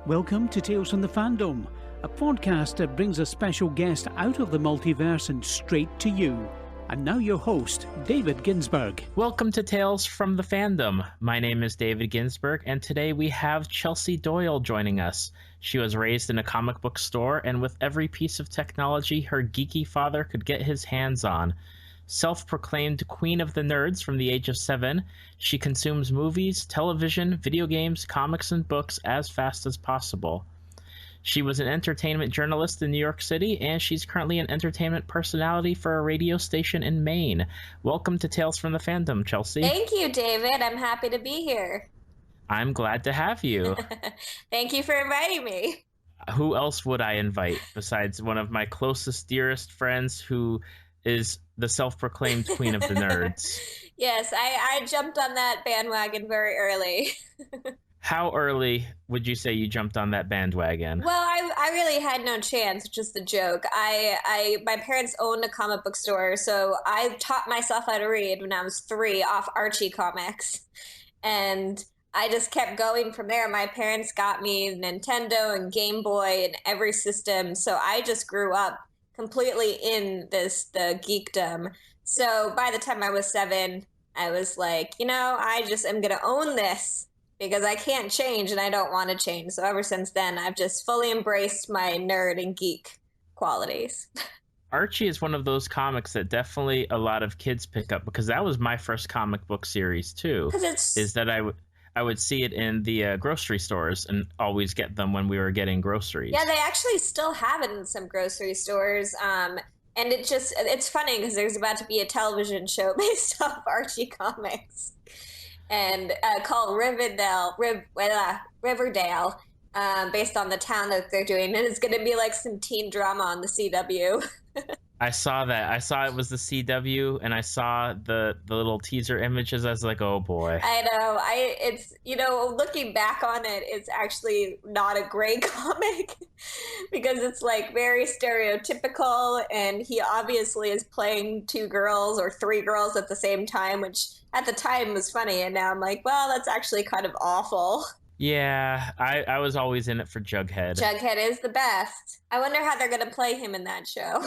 Welcome to Tales from the Fandom, a podcast that brings a special guest out of the multiverse and straight to you. And now your host, David Ginsburg. Welcome to Tales from the Fandom. My name is David Ginsburg, and today we have Chelsea Doyle joining us. She was raised in a comic book store, and with every piece of technology her geeky father could get his hands on. Self-proclaimed queen of the nerds from the age of 7, she consumes movies, television, video games, comics, and books as fast as possible. She was an entertainment journalist in New York City, and she's currently an entertainment personality for a radio station in Maine. Welcome to Tales from the Fandom, Chelsea. Thank you, David. I'm happy to be here. I'm glad to have you. Thank you for inviting me. Who else would I invite besides one of my closest, dearest friends who is the self-proclaimed queen of the nerds? Yes, I jumped on that bandwagon very early. How early would you say you jumped on that bandwagon? Well, I really had no chance, which is the joke. My parents owned a comic book store, so I taught myself how to read when I was 3 off Archie comics. And I just kept going from there. My parents got me Nintendo and Game Boy and every system, so I just grew up completely in the geekdom. So by the time I was 7, I was like, I just am going to own this because I can't change and I don't want to change. So ever since then, I've just fully embraced my nerd and geek qualities. Archie is one of those comics that definitely a lot of kids pick up, because that was my first comic book series too. Is that I would see it in the grocery stores and always get them when we were getting groceries. Yeah, they actually still have it in some grocery stores. And it's funny because there's about to be a television show based off Archie comics and called Riverdale, based on the town that they're doing. And it's going to be like some teen drama on the CW. I saw that. I saw it was the CW, and I saw the little teaser images. I was like, oh boy. I know. It's looking back on it, it's actually not a great comic because it's like very stereotypical, and he obviously is playing 2 girls or 3 girls at the same time, which at the time was funny, and now I'm like, well, that's actually kind of awful. Yeah, I was always in it for Jughead. Jughead is the best. I wonder how they're going to play him in that show.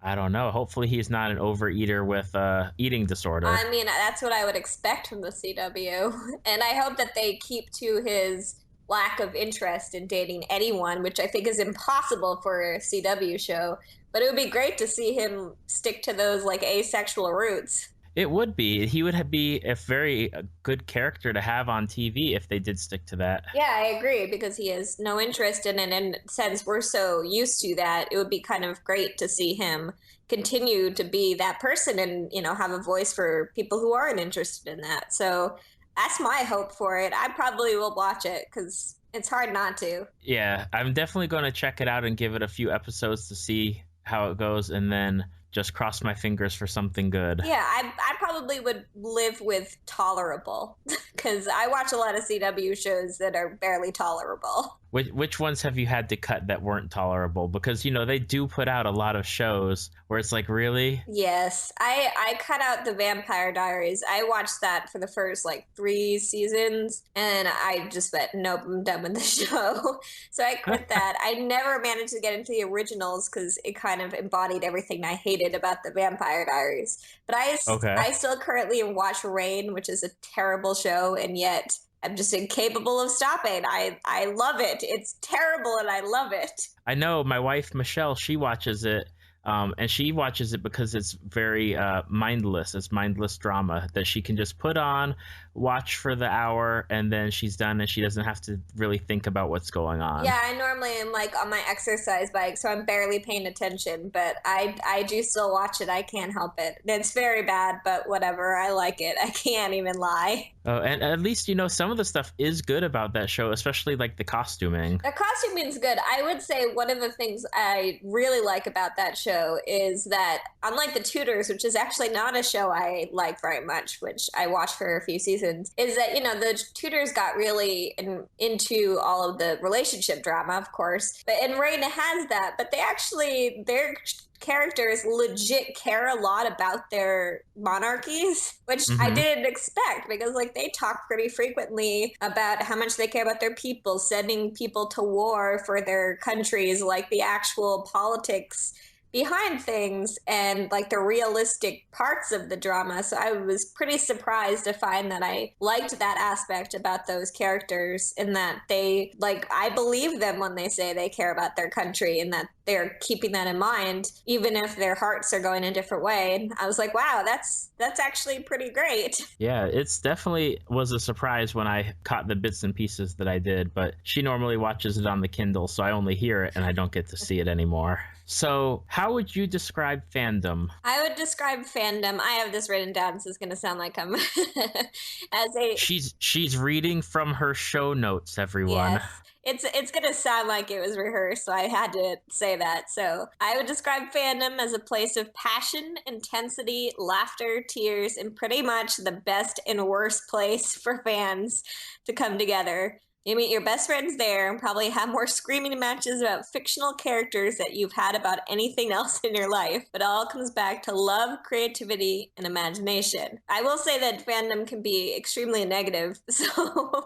I don't know. Hopefully he's not an overeater with eating disorder. I mean, that's what I would expect from the CW. And I hope that they keep to his lack of interest in dating anyone, which I think is impossible for a CW show. But it would be great to see him stick to those like asexual roots. It would be. He would be a very good character to have on TV if they did stick to that. Yeah, I agree, because he has no interest in it. And since we're so used to that, it would be kind of great to see him continue to be that person and, have a voice for people who aren't interested in that. So that's my hope for it. I probably will watch it because it's hard not to. Yeah, I'm definitely going to check it out and give it a few episodes to see how it goes, and then just cross my fingers for something good. Yeah, I probably would live with tolerable, because I watch a lot of CW shows that are barely tolerable. Which ones have you had to cut that weren't tolerable? Because, they do put out a lot of shows where it's like, really? Yes. I cut out the Vampire Diaries. I watched that for the first, 3 seasons, and I just went, nope, I'm done with the show. So I quit that. I never managed to get into the originals because it kind of embodied everything I hated about the Vampire Diaries. But I still currently watch Reign, which is a terrible show, and yet I'm just incapable of stopping. I love it. It's terrible, and I love it. I know my wife, Michelle, she watches it, and she watches it because it's very mindless. It's mindless drama that she can just put on, watch for the hour, and then she's done, and she doesn't have to really think about what's going on. Yeah, I normally am on my exercise bike, so I'm barely paying attention, but I do still watch it. I can't help it. It's very bad, but whatever. I like it. I can't even lie. Oh, and at least, some of the stuff is good about that show, especially the costuming. The costuming's good. I would say one of the things I really like about that show is that, unlike The Tudors, which is actually not a show I like very much, which I watched for a few seasons seasons, is that, the Tudors got really into all of the relationship drama, of course, and Reign has that, but their characters legit care a lot about their monarchies, which I didn't expect, because they talk pretty frequently about how much they care about their people, sending people to war for their countries, the actual politics behind things and the realistic parts of the drama. So I was pretty surprised to find that I liked that aspect about those characters, and that they I believe them when they say they care about their country and that they're keeping that in mind, even if their hearts are going a different way. And I was like, wow, that's actually pretty great. Yeah, it's definitely was a surprise when I caught the bits and pieces that I did, but she normally watches it on the Kindle, so I only hear it and I don't get to see it anymore. So how would you describe Fandom? I would describe Fandom, I have this written down, so it's going to sound like I'm as a... She's reading from her show notes, everyone. Yes. It's going to sound like it was rehearsed, so I had to say that. So I would describe Fandom as a place of passion, intensity, laughter, tears, and pretty much the best and worst place for fans to come together. You meet your best friends there and probably have more screaming matches about fictional characters that you've had about anything else in your life. But it all comes back to love, creativity, and imagination. I will say that Fandom can be extremely negative, so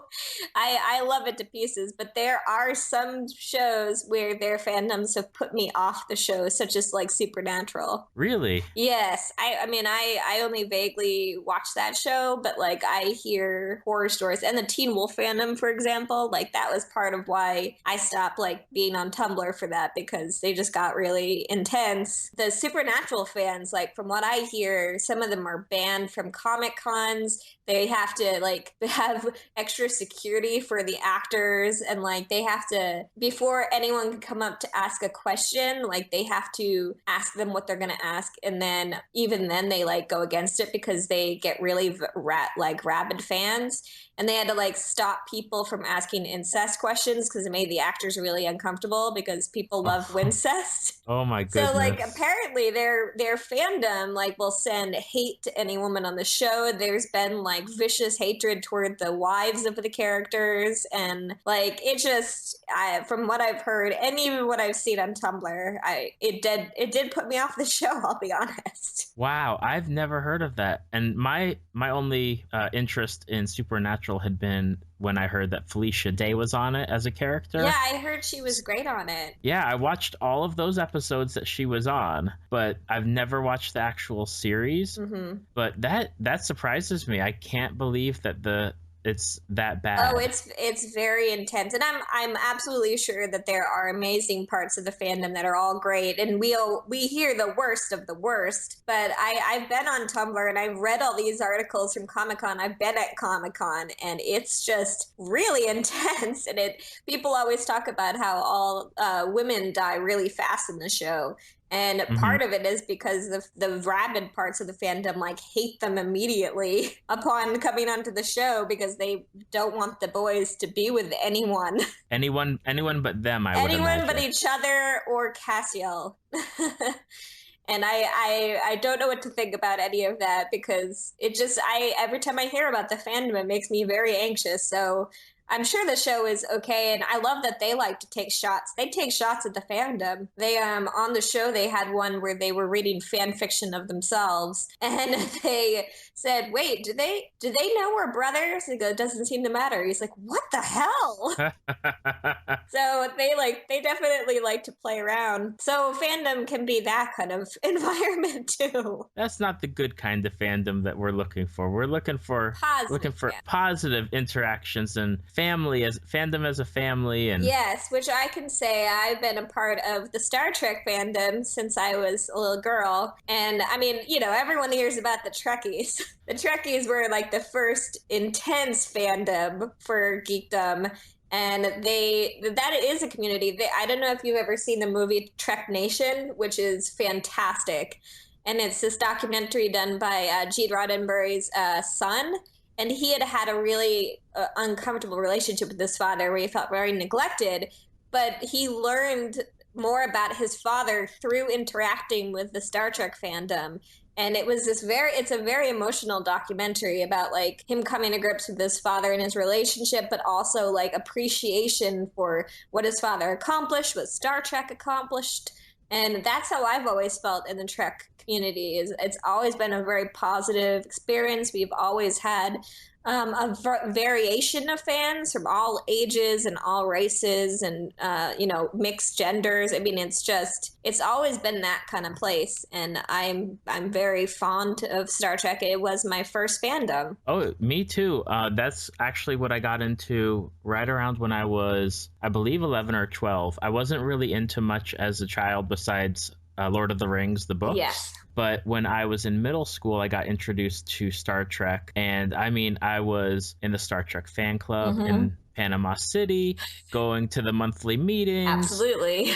I love it to pieces. But there are some shows where their fandoms have put me off the show, such as Supernatural. Really? Yes. I only vaguely watch that show, but I hear horror stories. And the Teen Wolf fandom, for example, that was part of why I stopped being on Tumblr for that, because they just got really intense. The Supernatural fans, from what I hear, some of them are banned from Comic Cons. They have to have extra security for the actors, and they have to, before anyone can come up to ask a question, they have to ask them what they're going to ask, and then even then they go against it because they get really rabid fans. And they had to stop people from asking incest questions because it made the actors really uncomfortable, because people love wincest. Oh my goodness. So apparently their fandom will send hate to any woman on the show. There's been vicious hatred toward the wives of the characters, and it just, from what I've heard and even what I've seen on Tumblr, it did put me off the show, I'll be honest. Wow, I've never heard of that. And my only interest in Supernatural had been when I heard that Felicia Day was on it as a character. Yeah, I heard she was great on it. Yeah, I watched all of those episodes that she was on, but I've never watched the actual series. But that surprises me. I can't believe that it's that bad. Oh, it's very intense, and I'm absolutely sure that there are amazing parts of the fandom that are all great, and we hear the worst of the worst. But I've been on Tumblr and I've read all these articles from Comic-Con. I've been at Comic-Con, and it's just really intense. And people always talk about how all women die really fast in the show. And part of it is because the rabid parts of the fandom hate them immediately upon coming onto the show, because they don't want the boys to be with anyone. Anyone but them, I would imagine. Anyone but each other or Cassiel. And I don't know what to think about any of that, because every time I hear about the fandom, it makes me very anxious. So I'm sure the show is okay, and I love that they like to take shots. They take shots at the fandom. They on the show they had one where they were reading fan fiction of themselves, and they said, "Wait, do they know we're brothers?" They go, "It doesn't seem to matter." He's like, "What the hell?" So they definitely like to play around. So fandom can be that kind of environment too. That's not the good kind of fandom that we're looking for. We're looking for positive interactions and fandom as a family. And yes, which I can say I've been a part of the Star Trek fandom since I was a little girl. And I mean, everyone hears about the Trekkies. The Trekkies were the first intense fandom for geekdom. And that is a community. I don't know if you've ever seen the movie Trek Nation, which is fantastic. And it's this documentary done by Gene Roddenberry's son. And he had a really uncomfortable relationship with his father, where he felt very neglected. But he learned more about his father through interacting with the Star Trek fandom. And it's a very emotional documentary about like him coming to grips with his father and his relationship, but also like appreciation for what his father accomplished, what Star Trek accomplished. And that's how I've always felt in the Trek community. Is it's always been a very positive experience. We've always had variation of fans from all ages and all races and mixed genders. I mean, it's always been that kind of place, and I'm very fond of Star Trek. It was my first fandom. Oh, me too. That's actually what I got into right around when I was, I believe, 11 or 12. I wasn't really into much as a child besides Lord of the Rings, the books. Yes. But when I was in middle school, I got introduced to Star Trek. And I mean, I was in the Star Trek fan club in Panama City, going to the monthly meetings. Absolutely.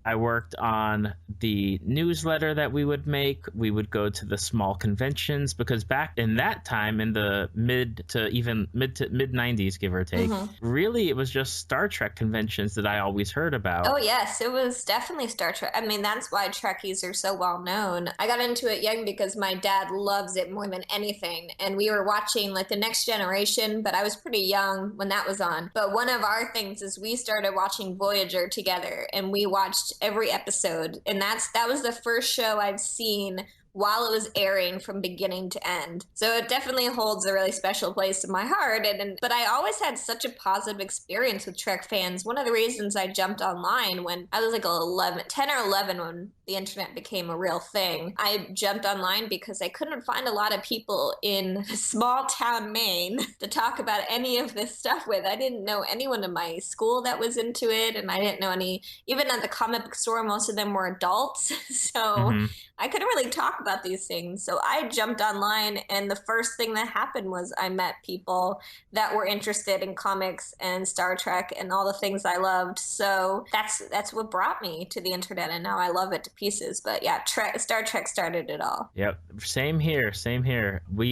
I worked on the newsletter that we would make. We would go to the small conventions because back in that time, in the mid to mid 90s, give or take, really it was just Star Trek conventions that I always heard about. Oh, yes, it was definitely Star Trek. I mean, that's why Trekkies are so well known. I got into it young because my dad loves it more than anything. And we were watching like The Next Generation, but I was pretty young when that was on. But one of our things is we started watching Voyager together, and we watched every episode, and that was the first show I've seen while it was airing from beginning to end. So it definitely holds a really special place in my heart. But I always had such a positive experience with Trek fans. One of the reasons I jumped online when I was like 10 or 11, when the internet became a real thing, I jumped online because I couldn't find a lot of people in small town Maine to talk about any of this stuff with. I didn't know anyone in my school that was into it, and I didn't know any, even at the comic book store, most of them were adults. So I couldn't really talk about these things. So I jumped online, and the first thing that happened was I met people that were interested in comics and Star Trek and all the things I loved. So that's what brought me to the internet, and now I love it to pieces. But yeah, Star Trek started it all. Yep, same here.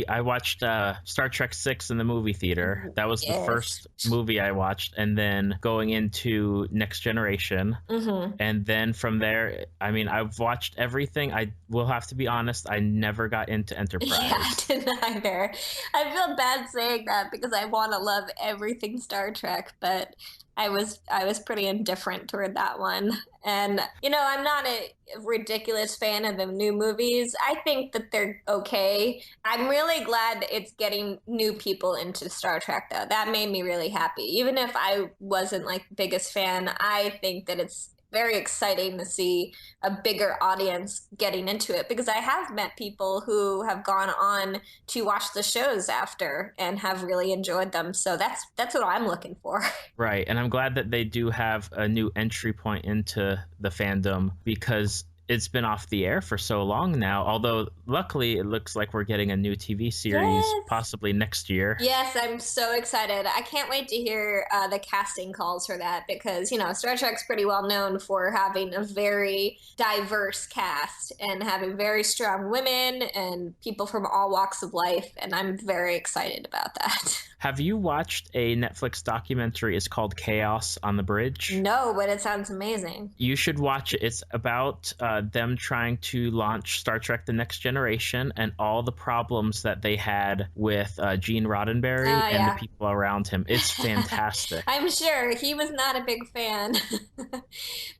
I watched Star Trek 6 in the movie theater. That was the first movie I watched, and then going into Next Generation, and then from there, I mean, I've watched everything. I will have to be honest, I never got into Enterprise. Yeah, I didn't either. I feel bad saying that because I want to love everything Star Trek, but I was pretty indifferent toward that one. And, I'm not a ridiculous fan of the new movies. I think that they're okay. I'm really glad it's getting new people into Star Trek, though. That made me really happy. Even if I wasn't like the biggest fan, I think that it's very exciting to see a bigger audience getting into it, because I have met people who have gone on to watch the shows after and have really enjoyed them. So that's what I'm looking for. Right. And I'm glad that they do have a new entry point into the fandom, because it's been off the air for so long now, although luckily it looks like we're getting a new TV series possibly next year. Yes, I'm so excited. I can't wait to hear the casting calls for that, because, Star Trek's pretty well known for having a very diverse cast and having very strong women and people from all walks of life, and I'm very excited about that. Have you watched a Netflix documentary? It's called Chaos on the Bridge. No, but it sounds amazing. You should watch it. It's about them trying to launch Star Trek The Next Generation and all the problems that they had with Gene Roddenberry and the people around him. It's fantastic. I'm sure he was not a big fan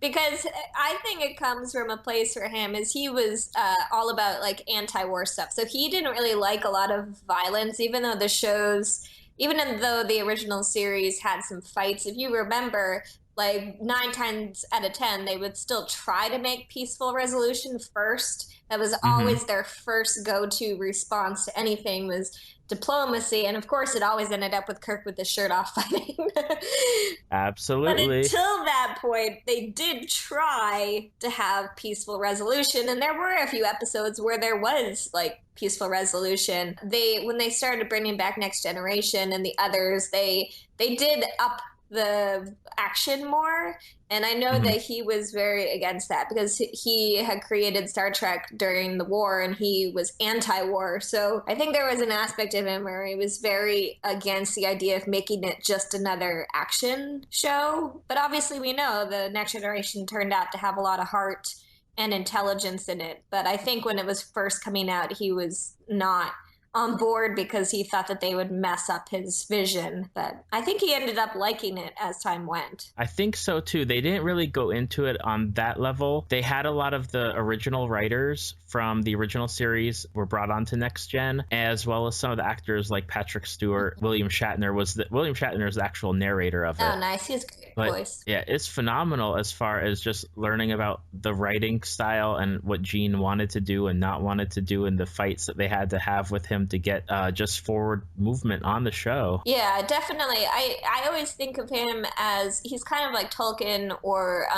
because I think it comes from a place for him is he was all about like anti-war stuff. So he didn't really like a lot of violence, even though the original series had some fights. If you remember, like 9 times out of 10, they would still try to make peaceful resolution first. That was always their first go-to response to anything was diplomacy. And of course, it always ended up with Kirk with his shirt off fighting. Absolutely. But until that point, they did try to have peaceful resolution. And there were a few episodes where there was like peaceful resolution. When they started bringing back Next Generation and the others, they did up the action more, and I know that he was very against that because he had created Star Trek during the war and he was anti-war. So I think there was an aspect of him where he was very against the idea of making it just another action show. But obviously we know the Next Generation turned out to have a lot of heart and intelligence in it. But I think when it was first coming out, he was not on board because he thought that they would mess up his vision. But I think he ended up liking it as time went. I think so too. They didn't really go into it on that level. They had a lot of the original writers from the original series were brought onto Next Gen, as well as some of the actors like Patrick Stewart. William Shatner is the actual narrator of it. Oh, nice. He has a great voice. Yeah, it's phenomenal as far as just learning about the writing style and what Gene wanted to do and not wanted to do, and the fights that they had to have with him to get just forward movement on the show. Yeah, definitely. I always think of him as he's kind of like Tolkien or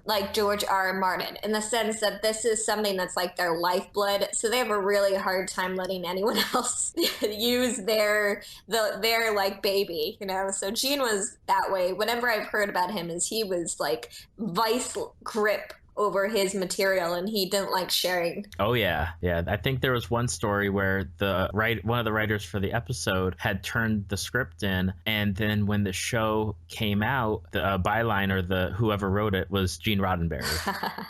like George R. R. Martin, in the sense that this is something that's like their lifeblood. So they have a really hard time letting anyone else use their like baby, you know? So Gene was that way. Whenever I've heard about him is he was like vice grip over his material, and he didn't like sharing. Oh yeah. I think there was one story where one of the writers for the episode had turned the script in, and then when the show came out, the byline or whoever wrote it was Gene Roddenberry.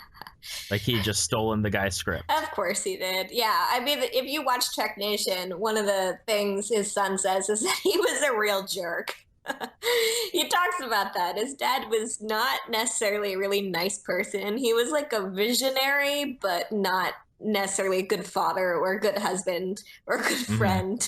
Like he had just stolen the guy's script. Of course he did. Yeah, I mean, if you watch Trek Nation, one of the things his son says is that he was a real jerk. He talks about that. His dad was not necessarily a really nice person. He was like a visionary, but not necessarily a good father or a good husband or a good friend.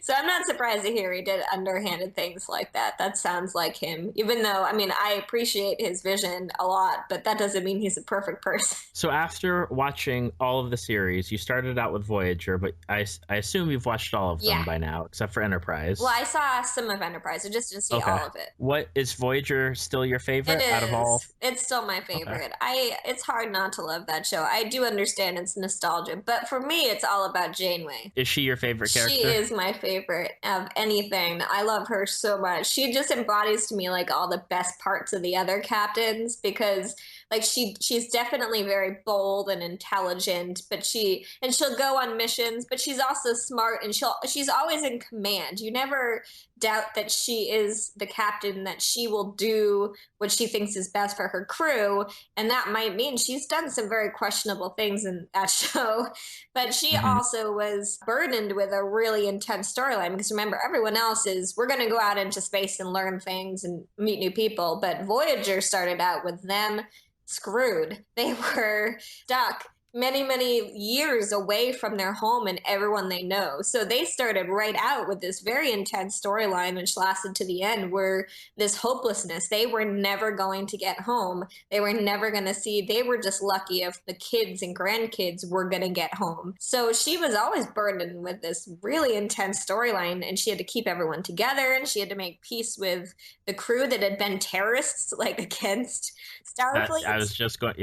So I'm not surprised to hear he did underhanded things like that. That sounds like him, even though, I mean, I appreciate his vision a lot, but that doesn't mean he's a perfect person. So after watching all of the series, you started out with Voyager, but I assume you've watched all of them by now, except for Enterprise. Well, I saw some of Enterprise. I just didn't see all of it. What is Voyager still your favorite out of all? It's still my favorite. It's hard not to love that show. I do understand it's nostalgia, but for me, it's all about Janeway. Is she your favorite character? She is my favorite of anything. I love her so much. She just embodies to me like all the best parts of the other captains, because like she's definitely very bold and intelligent, but she'll go on missions, but she's also smart, and she's always in command. You never doubt that she is the captain, that she will do what she thinks is best for her crew, and that might mean she's done some very questionable things in that show, but she also was burdened with a really intense storyline, because remember, everyone else is, we're going to go out into space and learn things and meet new people, but Voyager started out with them screwed. They were stuck many, many years away from their home and everyone they know. So they started right out with this very intense storyline, which lasted to the end, where this hopelessness, they were never going to get home. They were never going to see, they were just lucky if the kids and grandkids were going to get home. So she was always burdened with this really intense storyline, and she had to keep everyone together, and she had to make peace with the crew that had been terrorists, like against Starfleet. I was just going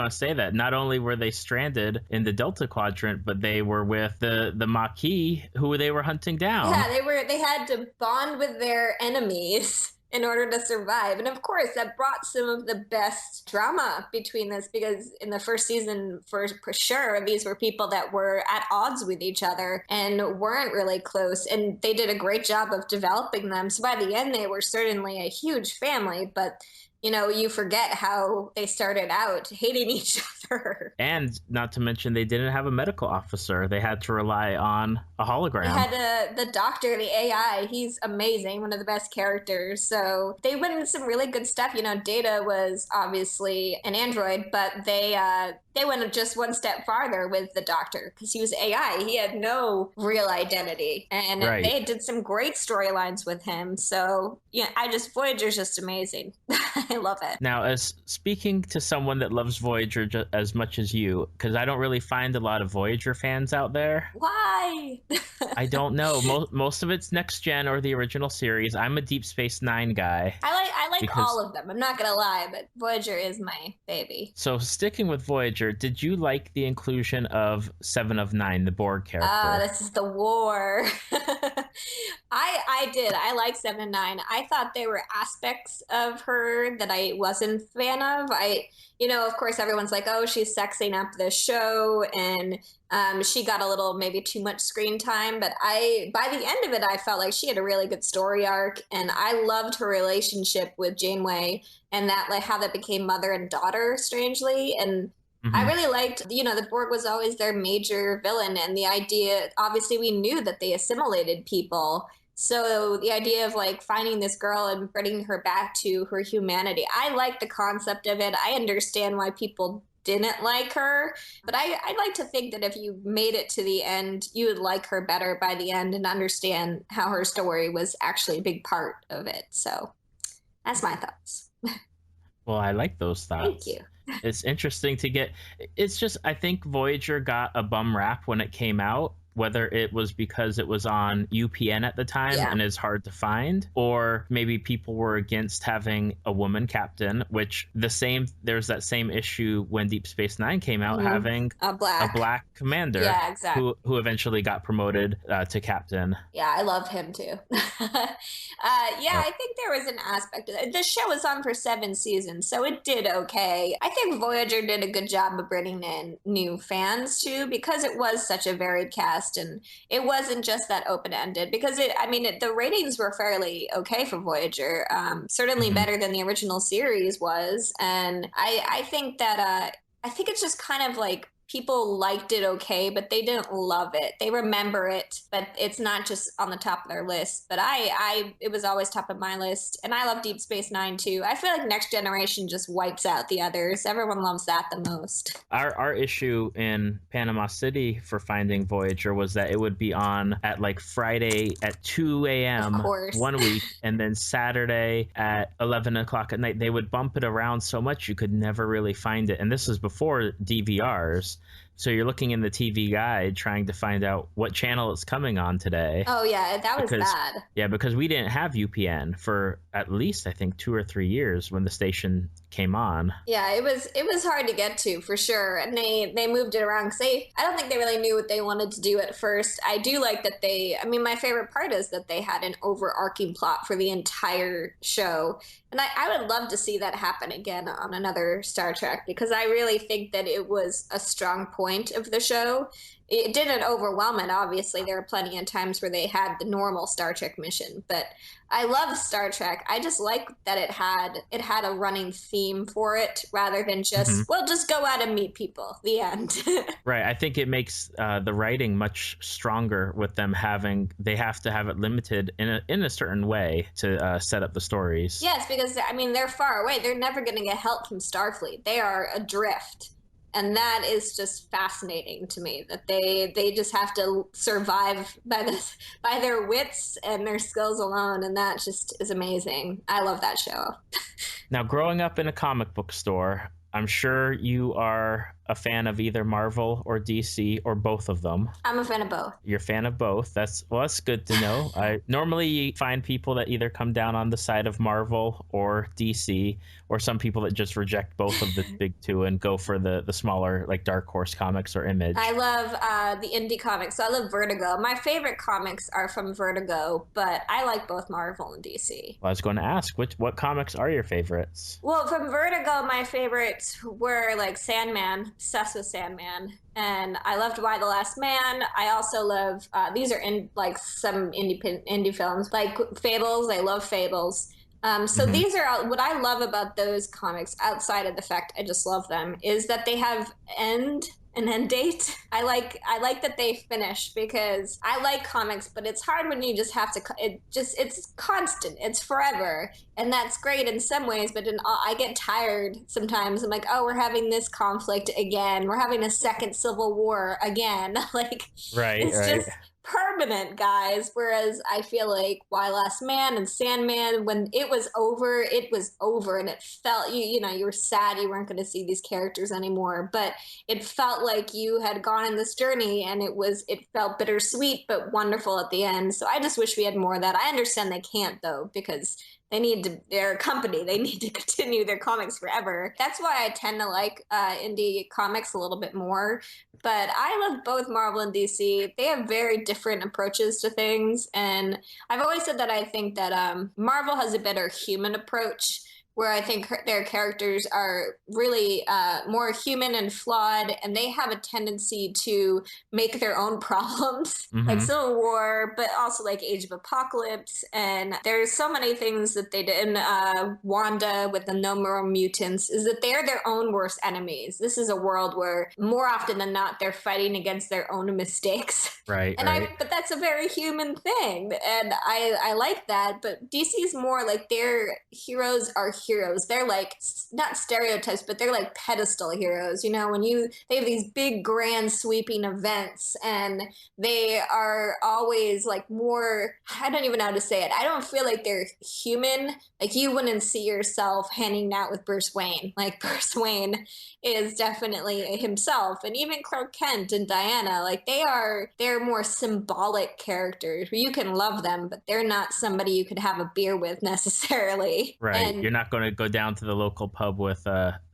to say that not only were they stranded in the Delta Quadrant, but they were with the Maquis, who they were hunting down. Yeah, they had to bond with their enemies in order to survive. And of course, that brought some of the best drama between this, because in the first season, for sure, these were people that were at odds with each other and weren't really close. And they did a great job of developing them. So by the end, they were certainly a huge family, but you know, you forget how they started out hating each other. And not to mention, they didn't have a medical officer. They had to rely on a hologram. They had the doctor, the AI. He's amazing, one of the best characters. So they went into some really good stuff. You know, Data was obviously an android, but they went just one step farther with the doctor, because he was AI. He had no real identity. And they did some great storylines with him. So, yeah, Voyager's just amazing. I love it. Now, as speaking to someone that loves Voyager as much as you, because I don't really find a lot of Voyager fans out there. Why? I don't know. Most of it's Next Gen or the original series. I'm a Deep Space Nine guy. I like all of them. I'm not going to lie, but Voyager is my baby. So sticking with Voyager, did you like the inclusion of Seven of Nine, the Borg character? This is the war. I did. I like 7 of 9. I thought there were aspects of her that I wasn't a fan of. Of course, everyone's like, oh, she's sexing up the show, and she got a little maybe too much screen time. But by the end of it, I felt like she had a really good story arc, and I loved her relationship with Janeway, and that, like, how that became mother and daughter, strangely. And I really liked, the Borg was always their major villain, and the idea, obviously, we knew that they assimilated people. So the idea of like finding this girl and bringing her back to her humanity, I like the concept of it. I understand why people didn't like her, but I'd like to think that if you made it to the end, you would like her better by the end and understand how her story was actually a big part of it. So that's my thoughts. Well, I like those Thank thoughts. you. It's interesting to get. It's just, I think Voyager got a bum rap when it came out, whether it was because it was on UPN at the time Yeah. and is hard to find, or maybe people were against having a woman captain, which there's that same issue when Deep Space Nine came out, having A black. commander Yeah, exactly. who eventually got promoted to captain. Yeah, I love him too. I think there was an aspect of it. The show was on for 7 seasons, so it did okay. I think Voyager did a good job of bringing in new fans too, because it was such a varied cast, and it wasn't just that open-ended. Because the ratings were fairly okay for Voyager, certainly better than the original series was, and I think that I think it's just kind of like people liked it okay, but they didn't love it. They remember it, but it's not just on the top of their list. But it was always top of my list, and I love Deep Space Nine too. I feel like Next Generation just wipes out the others. Everyone loves that the most. Our issue in Panama City for finding Voyager was that it would be on at like Friday at 2 a.m. Of course. one week, and then Saturday at 11 o'clock at night. They would bump it around so much you could never really find it. And this is before DVRs. So you're looking in the TV guide trying to find out what channel it's coming on today. Oh yeah, that was bad. Yeah, because we didn't have UPN for at least, I think, 2 or 3 years when the station came on. Yeah, it was hard to get to for sure, and they moved it around because I don't think they really knew what they wanted to do at first. I do like that my favorite part is that they had an overarching plot for the entire show, and I would love to see that happen again on another Star Trek, because I really think that it was a strong point of the show. It didn't overwhelm it, obviously. There were plenty of times where they had the normal Star Trek mission, but I love Star Trek. I just like that it had a running theme for it rather than just, well, just go out and meet people. The end. Right. I think it makes the writing much stronger with them they have to have it limited in a certain way to set up the stories. Yes, because they're far away. They're never going to get help from Starfleet. They are adrift. And that is just fascinating to me, that they just have to survive by their wits and their skills alone, and that just is amazing. I love that show. Now, growing up in a comic book store, I'm sure you are a fan of either Marvel or DC or both of them. I'm a fan of both. You're a fan of both. That's good to know. I normally find people that either come down on the side of Marvel or DC, or some people that just reject both of the big two and go for the smaller, like Dark Horse Comics or Image. I love the indie comics. So I love Vertigo. My favorite comics are from Vertigo, but I like both Marvel and DC. Well, I was going to ask, what comics are your favorites? Well, from Vertigo, my favorites were like Sandman. Obsessed with Sandman, and I loved Y the Last Man. I also love these are in like some indie films like Fables. I love Fables. So these are what I love about those comics, outside of the fact I just love them, is that they have an end date. I like that they finish, because I like comics, but it's hard when you just have to, it's constant, it's forever. And that's great in some ways, but I get tired sometimes. I'm like, oh, we're having this conflict again. We're having a second civil war again. Like, it's just permanent, guys. Whereas I feel like Y Last Man and Sandman, when it was over, and it felt, you were sad you weren't going to see these characters anymore, but it felt like you had gone on this journey, and it felt bittersweet but wonderful at the end. So I just wish we had more of that. I understand they can't, though, because they're a company. They need to continue their comics forever. That's why I tend to like indie comics a little bit more. But I love both Marvel and DC. They have very different approaches to things. And I've always said that I think that Marvel has a better human approach, where I think their characters are really more human and flawed, and they have a tendency to make their own problems, like Mm-hmm. Civil War, but also like Age of Apocalypse. And there's so many things that they did in Wanda with the No More Mutants, is that they're their own worst enemies. This is a world where more often than not, they're fighting against their own mistakes. Right, And right. but that's a very human thing. And I like that. But DC's more like their heroes are heroes. They're like not stereotypes, but they're like pedestal heroes. You know, they have these big, grand, sweeping events, and they are always like more, I don't even know how to say it. I don't feel like they're human. Like you wouldn't see yourself hanging out with Bruce Wayne. Like Bruce Wayne is definitely himself. And even Clark Kent and Diana, like they're more symbolic characters where you can love them, but they're not somebody you could have a beer with necessarily. Right. And You're not going to go down to the local pub with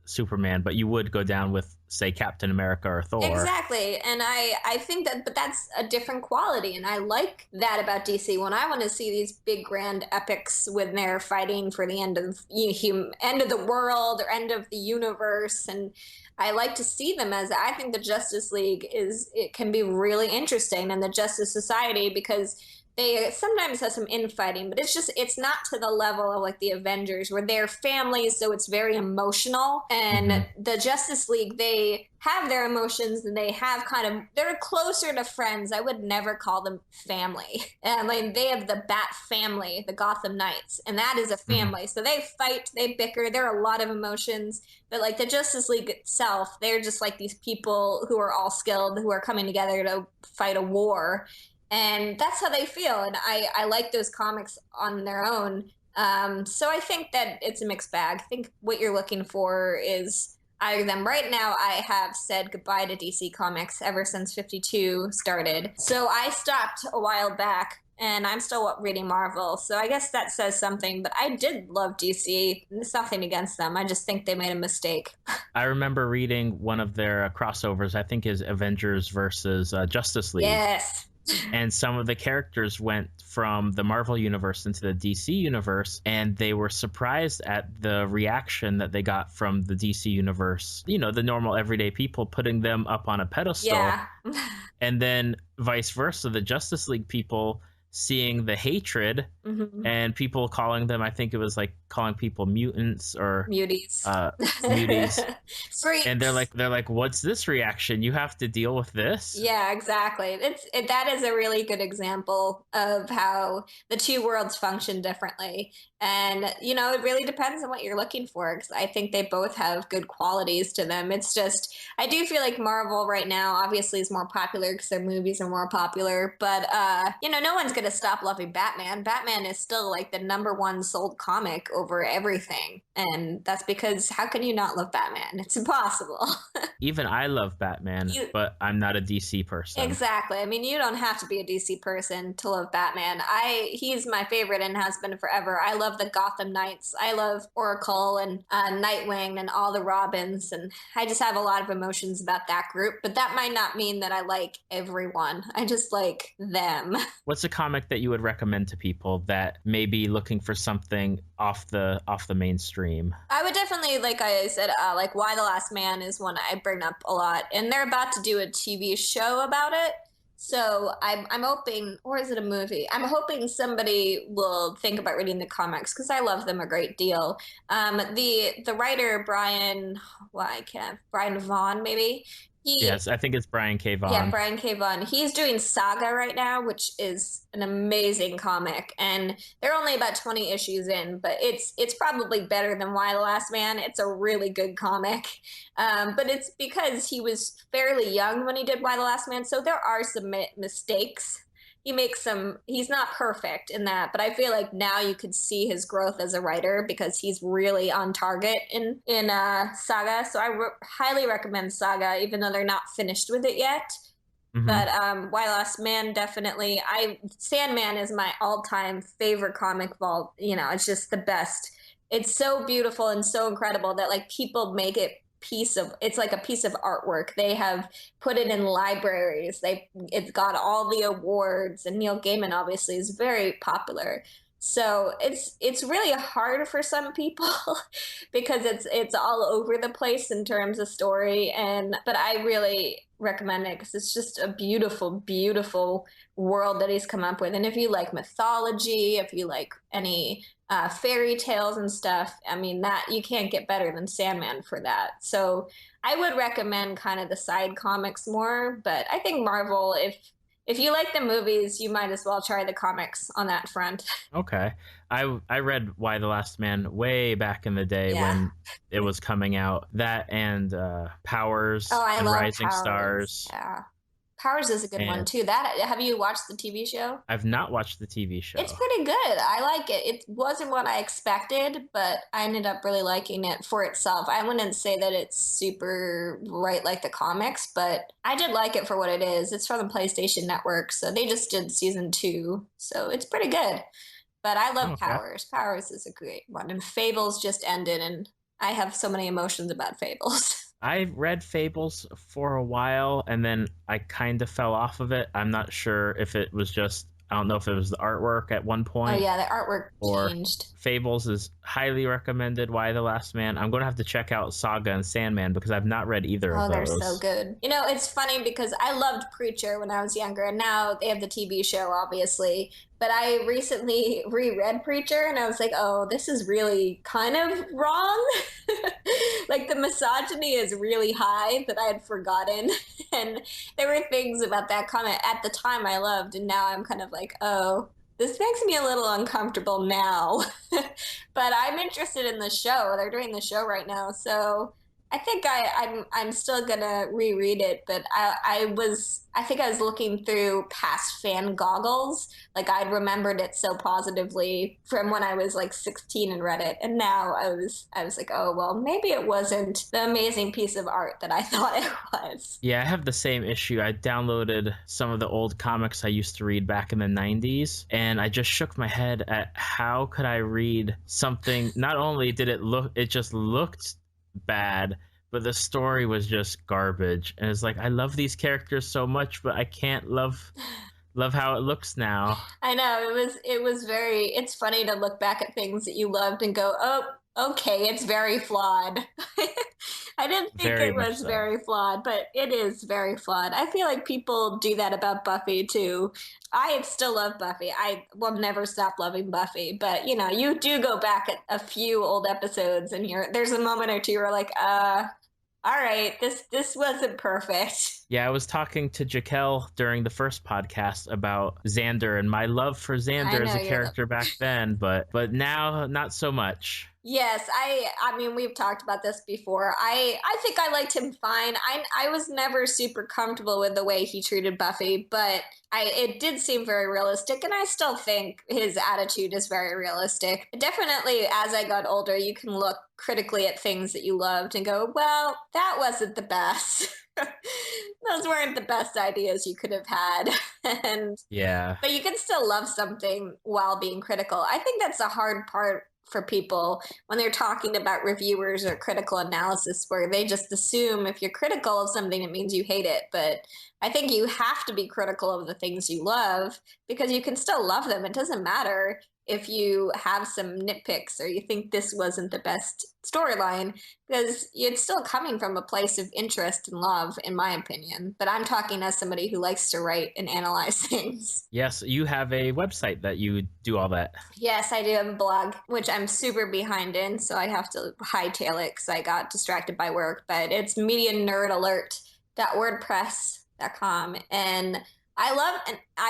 Superman, but you would go down with, say, Captain America or Thor. exactly. And I think that, but that's a different quality. And I like that about DC. When I want to see these big grand epics when they're fighting for the end of end of the world or end of the universe. And I like to see them as, I think the Justice League it can be really interesting, and the Justice Society, because they sometimes have some infighting, but it's not to the level of like the Avengers where they're families, so it's very emotional. And the Justice League, they have their emotions, and they have they're closer to friends. I would never call them family. Like they have the Bat family, the Gotham Knights, and that is a family. So they fight, they bicker, there are a lot of emotions. But like the Justice League itself, they're just like these people who are all skilled, who are coming together to fight a war. And that's how they feel. And I like those comics on their own. So I think that it's a mixed bag. I think what you're looking for is either them. Right now, I have said goodbye to DC Comics ever since 52 started. So I stopped a while back, and I'm still reading Marvel. So I guess that says something. But I did love DC. There's nothing against them. I just think they made a mistake. I remember reading one of their crossovers, I think is Avengers versus Justice League. Yes. And some of the characters went from the Marvel universe into the DC universe, and they were surprised at the reaction that they got from the DC universe. You know, the normal everyday people putting them up on a pedestal. Yeah. And then vice versa, the Justice League people seeing the hatred and people calling them, I think it was like calling people mutants or muties. Muties. Freaks. And they're like, what's this reaction? You have to deal with this? Yeah, exactly. That is a really good example of how the two worlds function differently. And, you know, it really depends on what you're looking for, because I think they both have good qualities to them. It's just, I do feel like Marvel right now obviously is more popular because their movies are more popular. But, you know, no one's going to stop loving Batman. Batman is still like the #1 sold comic over everything. And that's because how can you not love Batman? It's impossible. Even I love Batman, but I'm not a DC person. Exactly. I mean, you don't have to be a DC person to love Batman. He's my favorite and has been forever. I love the Gotham Knights. I love Oracle and Nightwing and all the Robins. And I just have a lot of emotions about that group. But that might not mean that I like everyone. I just like them. What's a comic that you would recommend to people that may be looking for something off the mainstream? I would definitely, like I said, like Why the Last Man is one I bring up a lot. And they're about to do a TV show about it. So I'm hoping, or is it a movie? I'm hoping somebody will think about reading the comics, because I love them a great deal. The writer Brian Vaughan, maybe. Yes, I think it's Brian K. Vaughan. Yeah, Brian K. Vaughan. He's doing Saga right now, which is an amazing comic, and they're only about 20 issues in, but it's probably better than Why the Last Man. It's a really good comic, but it's because he was fairly young when he did Why the Last Man, so there are some mistakes. He's not perfect in that, but I feel like now you could see his growth as a writer, because he's really on target in Saga. So I highly recommend Saga, even though they're not finished with it yet. But Why Last Man, definitely. Sandman is my all-time favorite comic vault. You know, it's just the best. It's so beautiful and so incredible that like people make it it's like a piece of artwork. They have put it in libraries. It's got all the awards, and Neil Gaiman obviously is very popular. So it's really hard for some people because it's all over the place in terms of story, and but I really recommend it because it's just a beautiful, beautiful world that he's come up with. And if you like mythology, if you like any fairy tales and stuff, I mean that you can't get better than Sandman for that. So I would recommend kind of the side comics more, but I think Marvel, if you like the movies, you might as well try the comics on that front. Okay. I read Why the Last Man way back in the day Yeah. when it was coming out. That and Powers Oh, I and love Rising Powers. Stars. Yeah. Powers is a good one And too. That have you watched the TV show? I've not watched the TV It's show. pretty good. I like it. It wasn't what I expected, but I ended up really liking it for itself. I wouldn't say that it's super right like the comics, but I did like it for what it is. It's from the PlayStation Network, so they just did season 2, so it's pretty good. But I love Okay. Powers. Powers is a great one. And Fables just ended, and I have so many emotions about Fables. I read Fables for a while and then I kind of fell off of it. I'm not sure if it was just, I don't know if it was the artwork at one Oh point yeah, the artwork or changed. Fables is highly recommended. Why the Last Man? I'm going to have to check out Saga and Sandman because I've not read either Oh, of they're those. so good. You know, it's funny because I loved Preacher when I was younger, and now they have the TV show, obviously. But I recently reread Preacher, and I was like, oh, this is really kind of wrong. Like, the misogyny is really high that I had forgotten. And there were things about that comment at the time I loved, and now I'm kind of like, oh, this makes me a little uncomfortable now. But I'm interested in the show. They're doing the show right now, so I think I'm still gonna reread it. But I think I was looking through past fan goggles. Like I'd remembered it so positively from when I was like 16 and read it, and now I was like, oh well, maybe it wasn't the amazing piece of art that I thought it was. Yeah, I have the same issue. I downloaded some of the old comics I used to read back in the 90s, and I just shook my head at how could I read something. Not only did it just looked bad, but the story was just garbage. And it's like, I love these characters so much, but I can't love how it looks now. I know it was very. It's funny to look back at things that you loved and go, oh, okay, it's very flawed. I didn't think Very it much was so. very flawed, but it is very flawed. I feel like people do that about Buffy too. I still love Buffy. I will never stop loving Buffy, but you know, you do go back at a few old episodes and there's a moment or two where like, all right, this wasn't perfect. Yeah, I was talking to Jaquel during the first podcast about Xander and my love for I Xander as know a character back then, but now not so much. Yes, I mean we've talked about this before. I think I liked him fine. I was never super comfortable with the way he treated Buffy, but I it did seem very realistic, and I still think his attitude is very realistic. Definitely as I got older, you can look critically at things that you loved and go, "Well, that wasn't the best." Those weren't the best ideas you could have had. And Yeah. but you can still love something while being critical. I think that's a hard part for people when they're talking about reviewers or critical analysis, where they just assume if you're critical of something, it means you hate it. But I think you have to be critical of the things you love because you can still love them. It doesn't matter if you have some nitpicks or you think this wasn't the best storyline, because it's still coming from a place of interest and love, in my opinion. But I'm talking as somebody who likes to write and analyze things. Yes, you have a website that you do all that. Yes, I do have a blog, which I'm super behind in, so I have to hightail it because I got distracted by work. But it's medianerdalert.wordpress.com, and I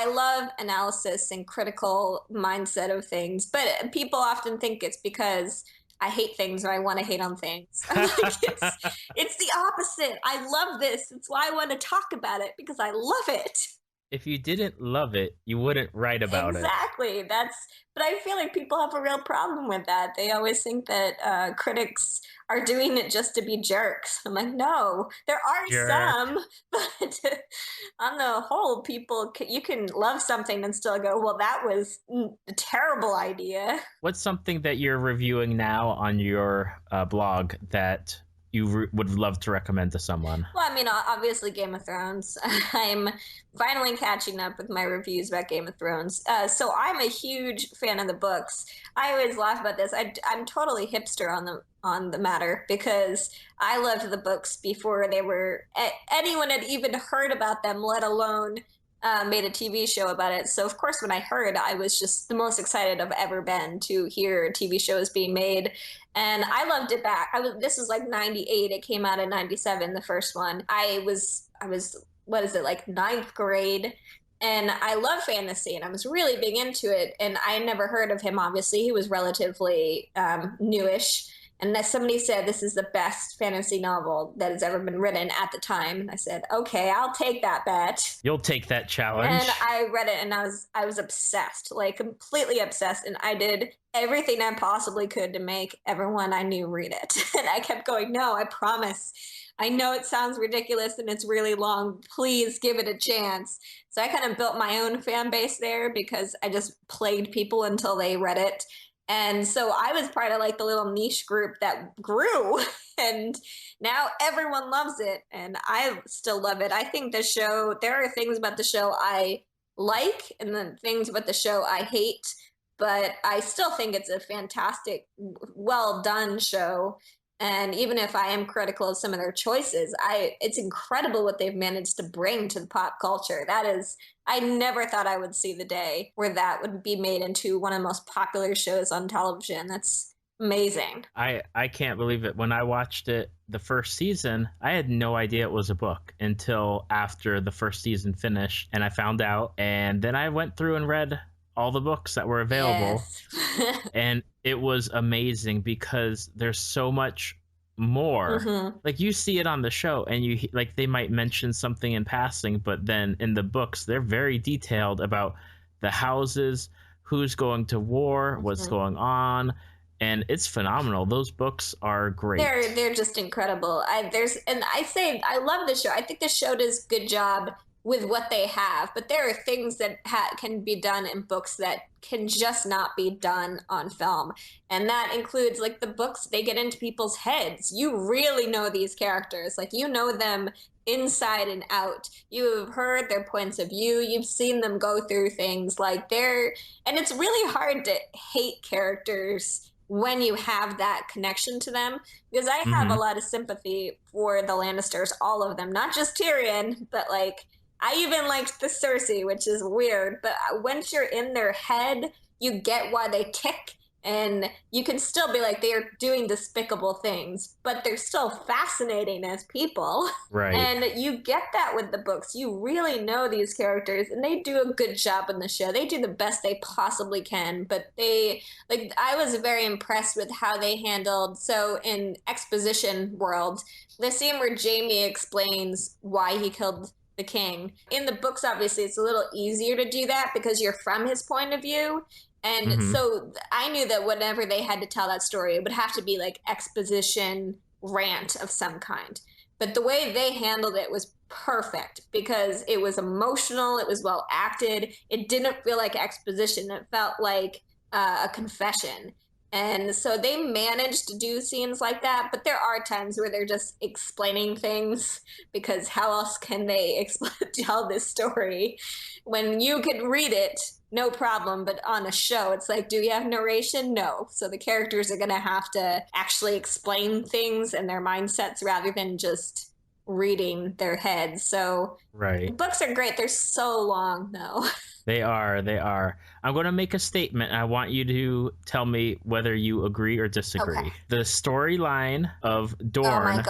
love analysis and critical mindset of things. But people often think it's because I hate things or I want to hate on things. I'm like, it's the opposite. I love this. It's why I want to talk about it, because I love it. If you didn't love it, you wouldn't write about it. Exactly. But I feel like people have a real problem with that. They always think that critics are doing it just to be jerks. I'm like, no, there are Jerk. some, but on the whole, you can love something and still go, well, that was a terrible idea. What's something that you're reviewing now on your blog that you would love to recommend to someone? Well, I mean, obviously Game of Thrones. I'm finally catching up with my reviews about Game of Thrones. So I'm a huge fan of the books. I always laugh about this. I'm totally hipster on the matter because I loved the books before they were anyone had even heard about them, let alone made a TV show about it. So of course, when I heard, I was just the most excited I've ever been to hear TV shows being made, and I loved it back. This was like '98. It came out in '97, the first one. I was what is it, like ninth grade. And I love fantasy, and I was really big into it. And I had never heard of him. Obviously, he was relatively newish, and that somebody said this is the best fantasy novel that has ever been written at the time. And I said, okay, I'll take that bet. You'll take that challenge. And I read it, and I was obsessed, like completely obsessed. And I did everything I possibly could to make everyone I knew read it. And I kept going, no, I promise. I know it sounds ridiculous and it's really long. Please give it a chance. So I kind of built my own fan base there because I just played people until they read it. And so I was part of like the little niche group that grew, and now everyone loves it, and I still love it. I think the show, there are things about the show I like and then things about the show I hate, but I still think it's a fantastic, well done show. And even if I am critical of some of their choices, it's incredible what they've managed to bring to the pop culture. That is, I never thought I would see the day where that would be made into one of the most popular shows on television. That's amazing. I can't believe it. When I watched it the first season, I had no idea it was a book until after the first season finished, and I found out. And then I went through and read all the books that were available. Yes. And it was amazing because there's so much more. Mm-hmm. Like you see it on the show and you like they might mention something in passing, but then in the books they're very detailed about the houses, who's going to war, what's going on, and it's phenomenal. Those books are great. They're just incredible. I love the show. I think the show does a good job with what they have, but there are things that can be done in books that can just not be done on film, and that includes like the books, they get into people's heads. You really know these characters, like you know them inside and out. You've heard their points of view, you've seen them go through things, like and it's really hard to hate characters when you have that connection to them, because I have a lot of sympathy for the Lannisters, all of them, not just Tyrion, but like I even liked the Cersei, which is weird, but once you're in their head, you get why they tick, and you can still be like, they're doing despicable things, but they're still fascinating as people. Right. And you get that with the books. You really know these characters, and they do a good job in the show. They do the best they possibly can, but I was very impressed with how they handled, so in exposition world, the scene where Jaime explains why he killed the king. In the books, obviously, it's a little easier to do that because you're from his point of view. And so I knew that whenever they had to tell that story, it would have to be like exposition rant of some kind. But the way they handled it was perfect because it was emotional, it was well acted, it didn't feel like exposition, it felt like a confession. And so they managed to do scenes like that, but there are times where they're just explaining things because how else can they tell this story when you can read it, no problem, but on a show, it's like, do you have narration? No. So the characters are going to have to actually explain things and their mindsets rather than just reading their heads. So right. Books are great. They're so long, though. They are. I'm going to make a statement. I want you to tell me whether you agree or disagree. Okay. The storyline of Dorne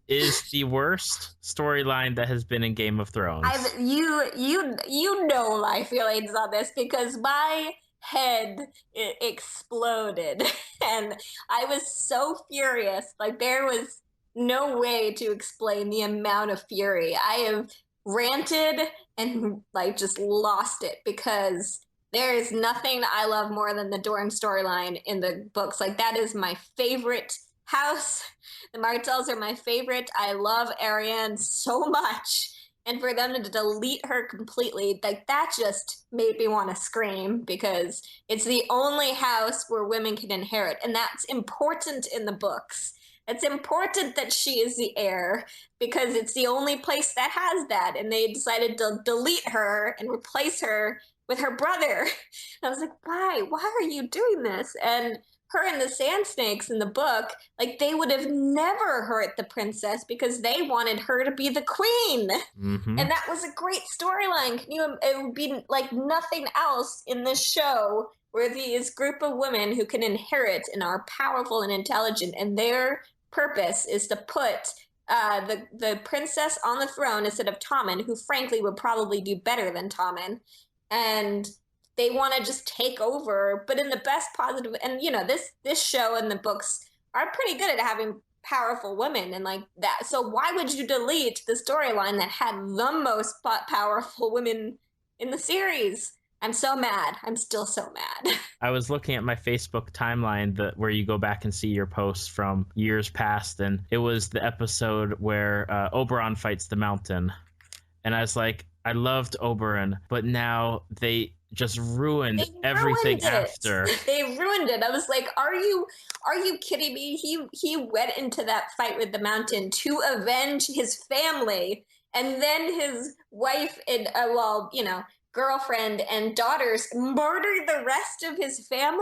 is the worst storyline that has been in Game of Thrones. You know my feelings on this because my head exploded and I was so furious. Like there was no way to explain the amount of fury. I have ranted and like just lost it because there is nothing I love more than the Dorne storyline in the books. Like that is my favorite house. The Martells are my favorite. I love Arianne so much. And for them to delete her completely, like that just made me want to scream because it's the only house where women can inherit. And that's important in the books. It's important that she is the heir because it's the only place that has that. And they decided to delete her and replace her with her brother. And I was like, why? Why are you doing this? And her and the Sand Snakes in the book, like they would have never hurt the princess because they wanted her to be the queen. Mm-hmm. And that was a great storyline. It would be like nothing else in this show where these group of women who can inherit and are powerful and intelligent, and their purpose is to put the princess on the throne instead of Tommen, who frankly would probably do better than Tommen. And they want to just take over, but in the best positive. And this show and the books are pretty good at having powerful women and like that. So why would you delete the storyline that had the most powerful women in the series? I'm so mad. I'm still so mad. I was looking at my Facebook timeline where you go back and see your posts from years past, and it was the episode where Oberon fights the Mountain. And I was like, I loved Oberon, but now they just ruined everything after. They ruined it. I was like, are you kidding me? He went into that fight with the Mountain to avenge his family, and then his wife and girlfriend and daughters murdered the rest of his family?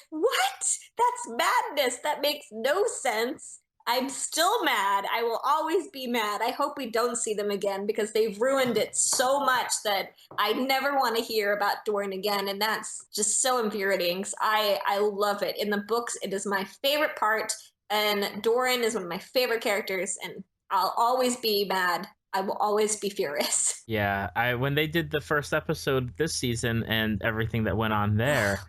What? That's madness. That makes no sense. I'm still mad. I will always be mad. I hope we don't see them again because they've ruined it so much that I never want to hear about Dorne again. And that's just so infuriating. I love it. In the books, it is my favorite part. And Dorne is one of my favorite characters. And I'll always be mad. I will always be furious. Yeah, when they did the first episode this season and everything that went on there,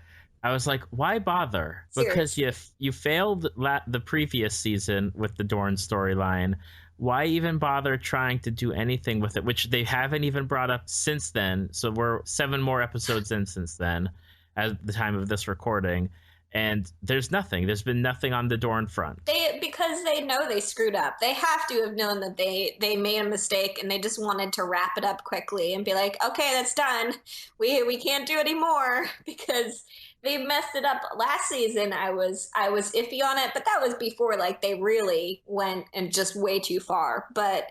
I was like, why bother? Seriously. Because you failed the previous season with the Dorne storyline. Why even bother trying to do anything with it, which they haven't even brought up since then. So we're 7 more episodes in since then, at the time of this recording. And there's nothing. There's been nothing on the Dorne front. Because they know they screwed up. They have to have known that they made a mistake, and they just wanted to wrap it up quickly and be like, okay, that's done. We can't do any more because they messed it up last season. I was iffy on it, but that was before like they really went and just way too far. But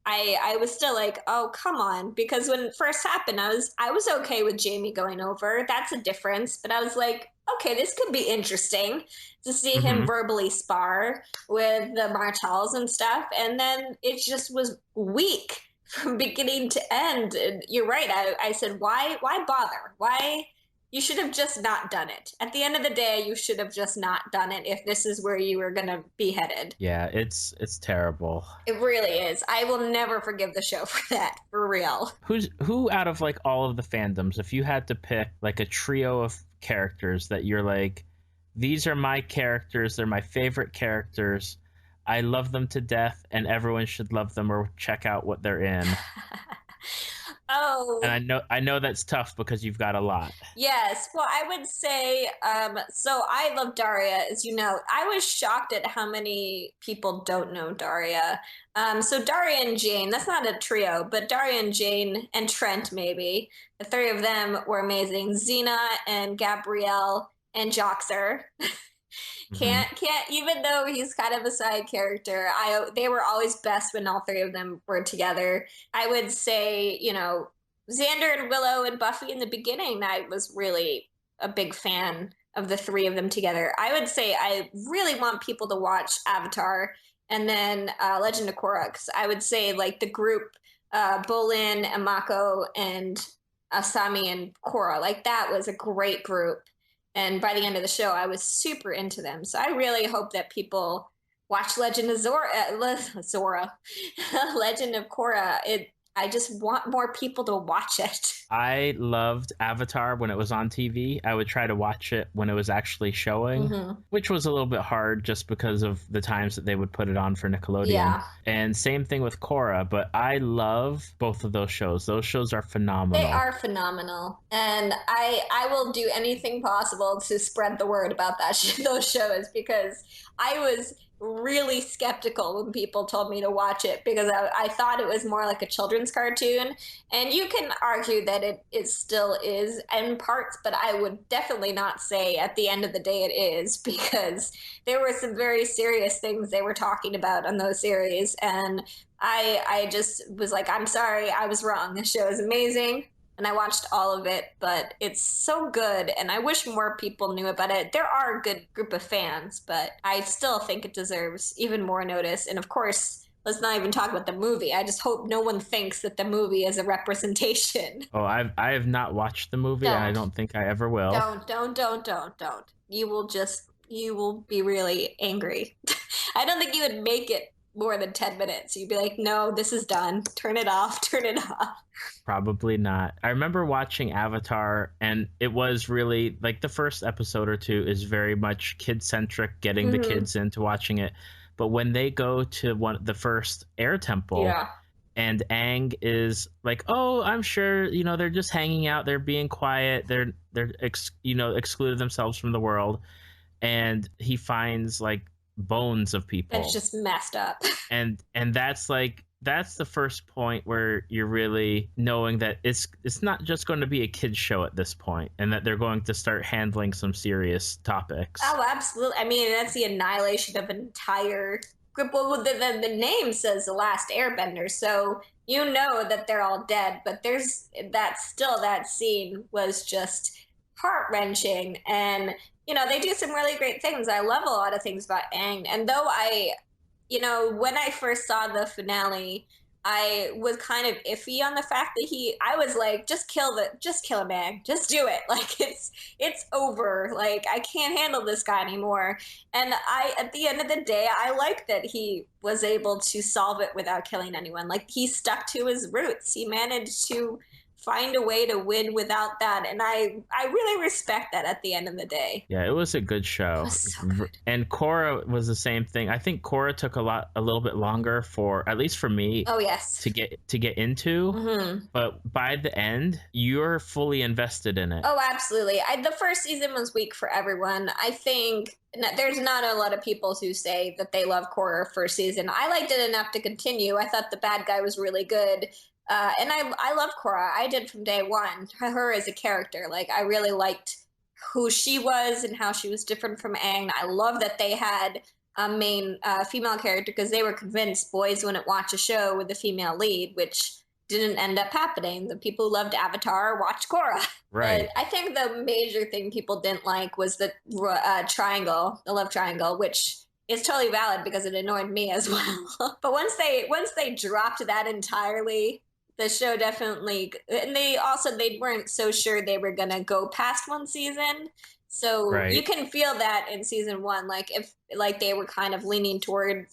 I was still like, oh, come on. Because when it first happened, I was okay with Jaime going over. That's a difference. But I was like, okay, this could be interesting to see him verbally spar with the Martells and stuff. And then it just was weak from beginning to end. And you're right. I said, why bother? Why? You should have just not done it. At the end of the day, you should have just not done it if this is where you were going to be headed. Yeah, it's terrible. It really is. I will never forgive the show for that, for real. Who out of like all of the fandoms, if you had to pick like a trio of characters that you're like, these are my characters, they're my favorite characters, I love them to death, and everyone should love them or check out what they're in. Oh. And I know that's tough because you've got a lot. Yes. Well, I would say, so I love Daria, as you know. I was shocked at how many people don't know Daria. So Daria and Jane, that's not a trio, but Daria and Jane and Trent, maybe. The 3 of them were amazing. Xena and Gabrielle and Joxer. Can't even though he's kind of a side character, they were always best when all 3 of them were together. I would say, Xander and Willow and Buffy in the beginning, I was really a big fan of the 3 of them together. I would say I really want people to watch Avatar and then Legend of Korra, because I would say like the group Bolin and Mako and Asami and Korra, like that was a great group. And by the end of the show, I was super into them. So I really hope that people watch Legend of Legend of Korra. I just want more people to watch it. I loved Avatar when it was on TV. I would try to watch it when it was actually showing, which was a little bit hard just because of the times that they would put it on for Nickelodeon. Yeah. And same thing with Korra, but I love both of those shows. Those shows are phenomenal. They are phenomenal. And I will do anything possible to spread the word about those shows, because I was really skeptical when people told me to watch it because I thought it was more like a children's cartoon. And you can argue that it still is in parts, but I would definitely not say at the end of the day it is because there were some very serious things they were talking about on those series. And I just was like, I'm sorry, I was wrong. This show is amazing and I watched all of it, but it's so good, and I wish more people knew about it. There are a good group of fans, but I still think it deserves even more notice. And of course, let's not even talk about the movie. I just hope no one thinks that the movie is a representation. Oh, I have not watched the movie, and I don't think I ever will. Don't. You will be really angry. I don't think you would make it more than 10 minutes. You'd be like, no, this is done. Turn it off. Turn it off. Probably not. I remember watching Avatar, and it was really like the first episode or two is very much kid-centric, getting the kids into watching it. But when they go to the first air temple, and Aang is like, oh, I'm sure, you know, they're just hanging out, they're being quiet, they're excluded themselves from the world, and he finds like bones of people. That's just messed up. And that's the first point where you're really knowing that it's not just going to be a kids show at this point, and that they're going to start handling some serious topics. Oh, absolutely. I mean, that's the annihilation of an entire group. Well, the name says The Last Airbender, so you know that they're all dead, but there's that scene was just heart-wrenching. And you know, they do some really great things. I love a lot of things about Aang. And though when I first saw the finale, I was kind of iffy on the fact that I was like, just kill him, Aang. Just do it. Like, it's over. Like, I can't handle this guy anymore. And at the end of the day, I like that he was able to solve it without killing anyone. Like, he stuck to his roots. He managed to find a way to win without that, and I really respect that at the end of the day. Yeah, it was a good show. It was so good. And Korra was the same thing. I think Korra took a little bit longer for, at least for me, to get into. But by the end, you're fully invested in it. Oh, absolutely. The first season was weak for everyone. I think there's not a lot of people who say that they love Korra first season. I liked it enough to continue. I thought the bad guy was really good. And I love Korra. I did from day one. Her as a character. Like, I really liked who she was and how she was different from Aang. I love that they had a main female character because they were convinced boys wouldn't watch a show with a female lead, which didn't end up happening. The people who loved Avatar watched Korra. Right. But I think the major thing people didn't like was the triangle, the love triangle, which is totally valid because it annoyed me as well. But once they dropped that entirely, the show definitely, and they weren't so sure they were going to go past one season. So you can feel that in season one, like if they were kind of leaning toward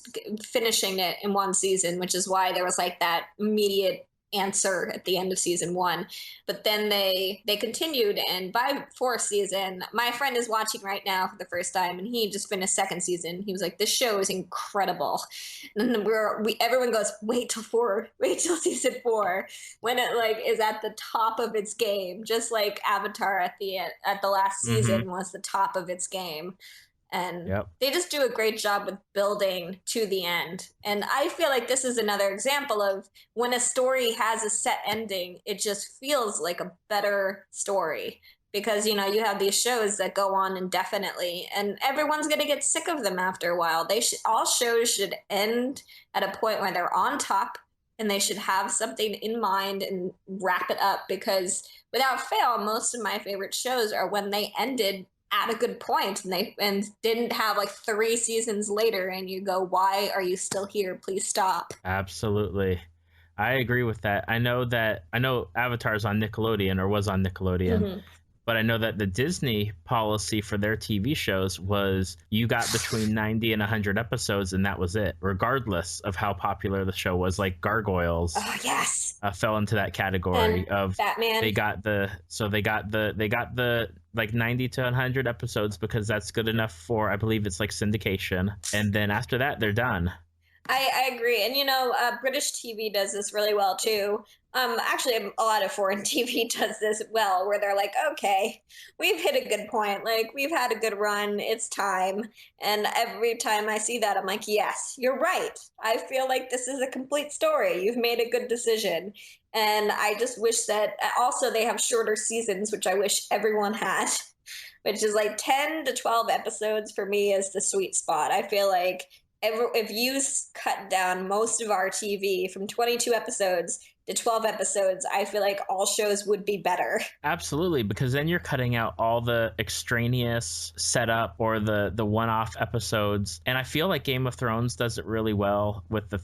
finishing it in one season, which is why there was like that immediate answer at the end of season one. But then they continued, and by fourth season, my friend is watching right now for the first time, and he just finished second season. He was like, this show is incredible. And then everyone goes, wait till season 4 when it like is at the top of its game, just like Avatar at the last season was the top of its game. And they just do a great job with building to the end. And I feel like this is another example of when a story has a set ending, it just feels like a better story. Because, you know, you have these shows that go on indefinitely, and everyone's going to get sick of them after a while. All shows should end at a point where they're on top, and they should have something in mind and wrap it up. Because without fail, most of my favorite shows are when they ended at a good point and didn't have like 3 seasons later and you go, why are you still here? Please stop. Absolutely. I agree with that. I know Avatar's on Nickelodeon, or was on Nickelodeon, but I know that the Disney policy for their TV shows was you got between 90 and 100 episodes, and that was it, regardless of how popular the show was. Like Gargoyles, fell into that category of Batman. They got the like 90 to 100 episodes because that's good enough for, I believe it's like syndication, and then after that they're done. I agree. And, British TV does this really well too. Actually, a lot of foreign TV does this well, where they're like, okay, we've hit a good point. Like, we've had a good run. It's time. And every time I see that, I'm like, yes, you're right. I feel like this is a complete story. You've made a good decision. And I just wish that also they have shorter seasons, which I wish everyone had, which is like 10 to 12 episodes for me is the sweet spot. I feel like if you cut down most of our TV from 22 episodes to 12 episodes, I feel like all shows would be better. Absolutely, because then you're cutting out all the extraneous setup or the one-off episodes. And I feel like Game of Thrones does it really well with the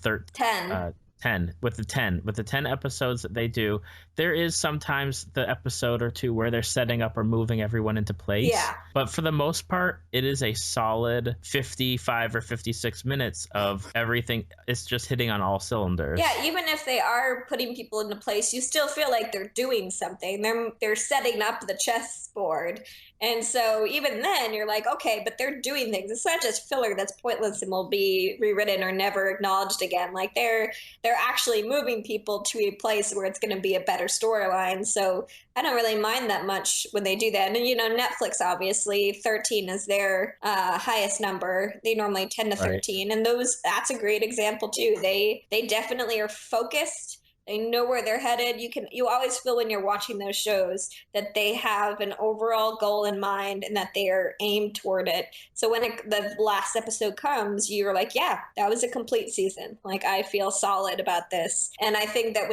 10 with the 10 episodes that they do. There is sometimes the episode or two where they're setting up or moving everyone into place. Yeah. But for the most part, it is a solid 55 or 56 minutes of everything. It's just hitting on all cylinders. Yeah, even if they are putting people into place, you still feel like they're doing something. They're setting up the chessboard. And so even then you're like, okay, but they're doing things. It's not just filler that's pointless and will be rewritten or never acknowledged again. Like they're actually moving people to a place where it's going to be a better storyline. So I don't really mind that much when they do that. And Netflix, obviously 13 is their highest number. They normally 10 to 13. Right. And that's a great example too. They definitely are focused. They know where they're headed. You always feel when you're watching those shows that they have an overall goal in mind and that they are aimed toward it. So when the last episode comes, you're like, yeah, that was a complete season. Like, I feel solid about this. And I think that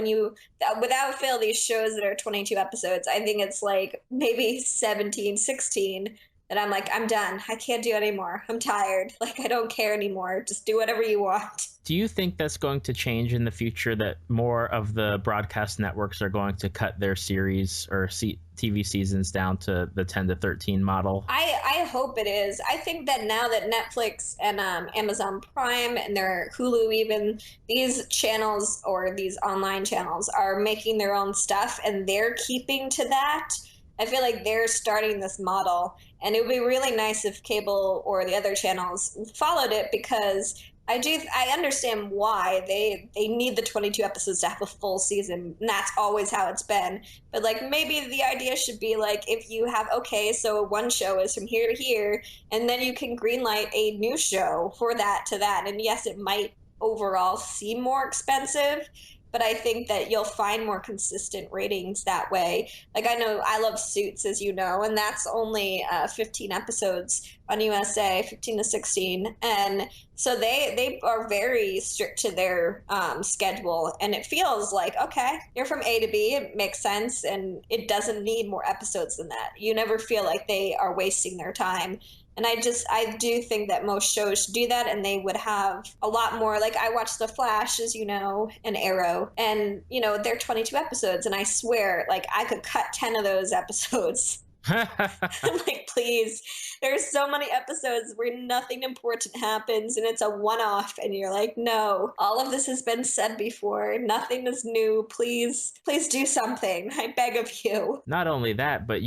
without fail, these shows that are 22 episodes, I think it's like maybe 17, 16, that I'm like, I'm done. I can't do it anymore. I'm tired. Like, I don't care anymore. Just do whatever you want. Do you think that's going to change in the future, that more of the broadcast networks are going to cut their series or TV seasons down to the 10 to 13 model? I hope it is. I think that now that Netflix and Amazon Prime and their Hulu, even these channels or these online channels are making their own stuff and they're keeping to that, I feel like they're starting this model, and it would be really nice if cable or the other channels followed it, because I understand why they need the 22 episodes to have a full season, and that's always how it's been. But like, maybe the idea should be like, if you have, okay, so one show is from here to here, and then you can greenlight a new show for that to that. And yes, it might overall seem more expensive, but I think that you'll find more consistent ratings that way. Like, I know I love Suits, as you know, and that's only 15 episodes on USA, 15 to 16. And so they are very strict to their schedule. And it feels like, okay, you're from A to B, it makes sense, and it doesn't need more episodes than that. You never feel like they are wasting their time. And I do think that most shows should do that, and they would have a lot more. Like, I watched The Flash, as you know, and Arrow, and, they're 22 episodes, and I swear, like, I could cut 10 of those episodes. I'm like, please. There's so many episodes where nothing important happens and it's a one-off, and you're like, no, all of this has been said before. Nothing is new. Please do something. I beg of you. Not only that, but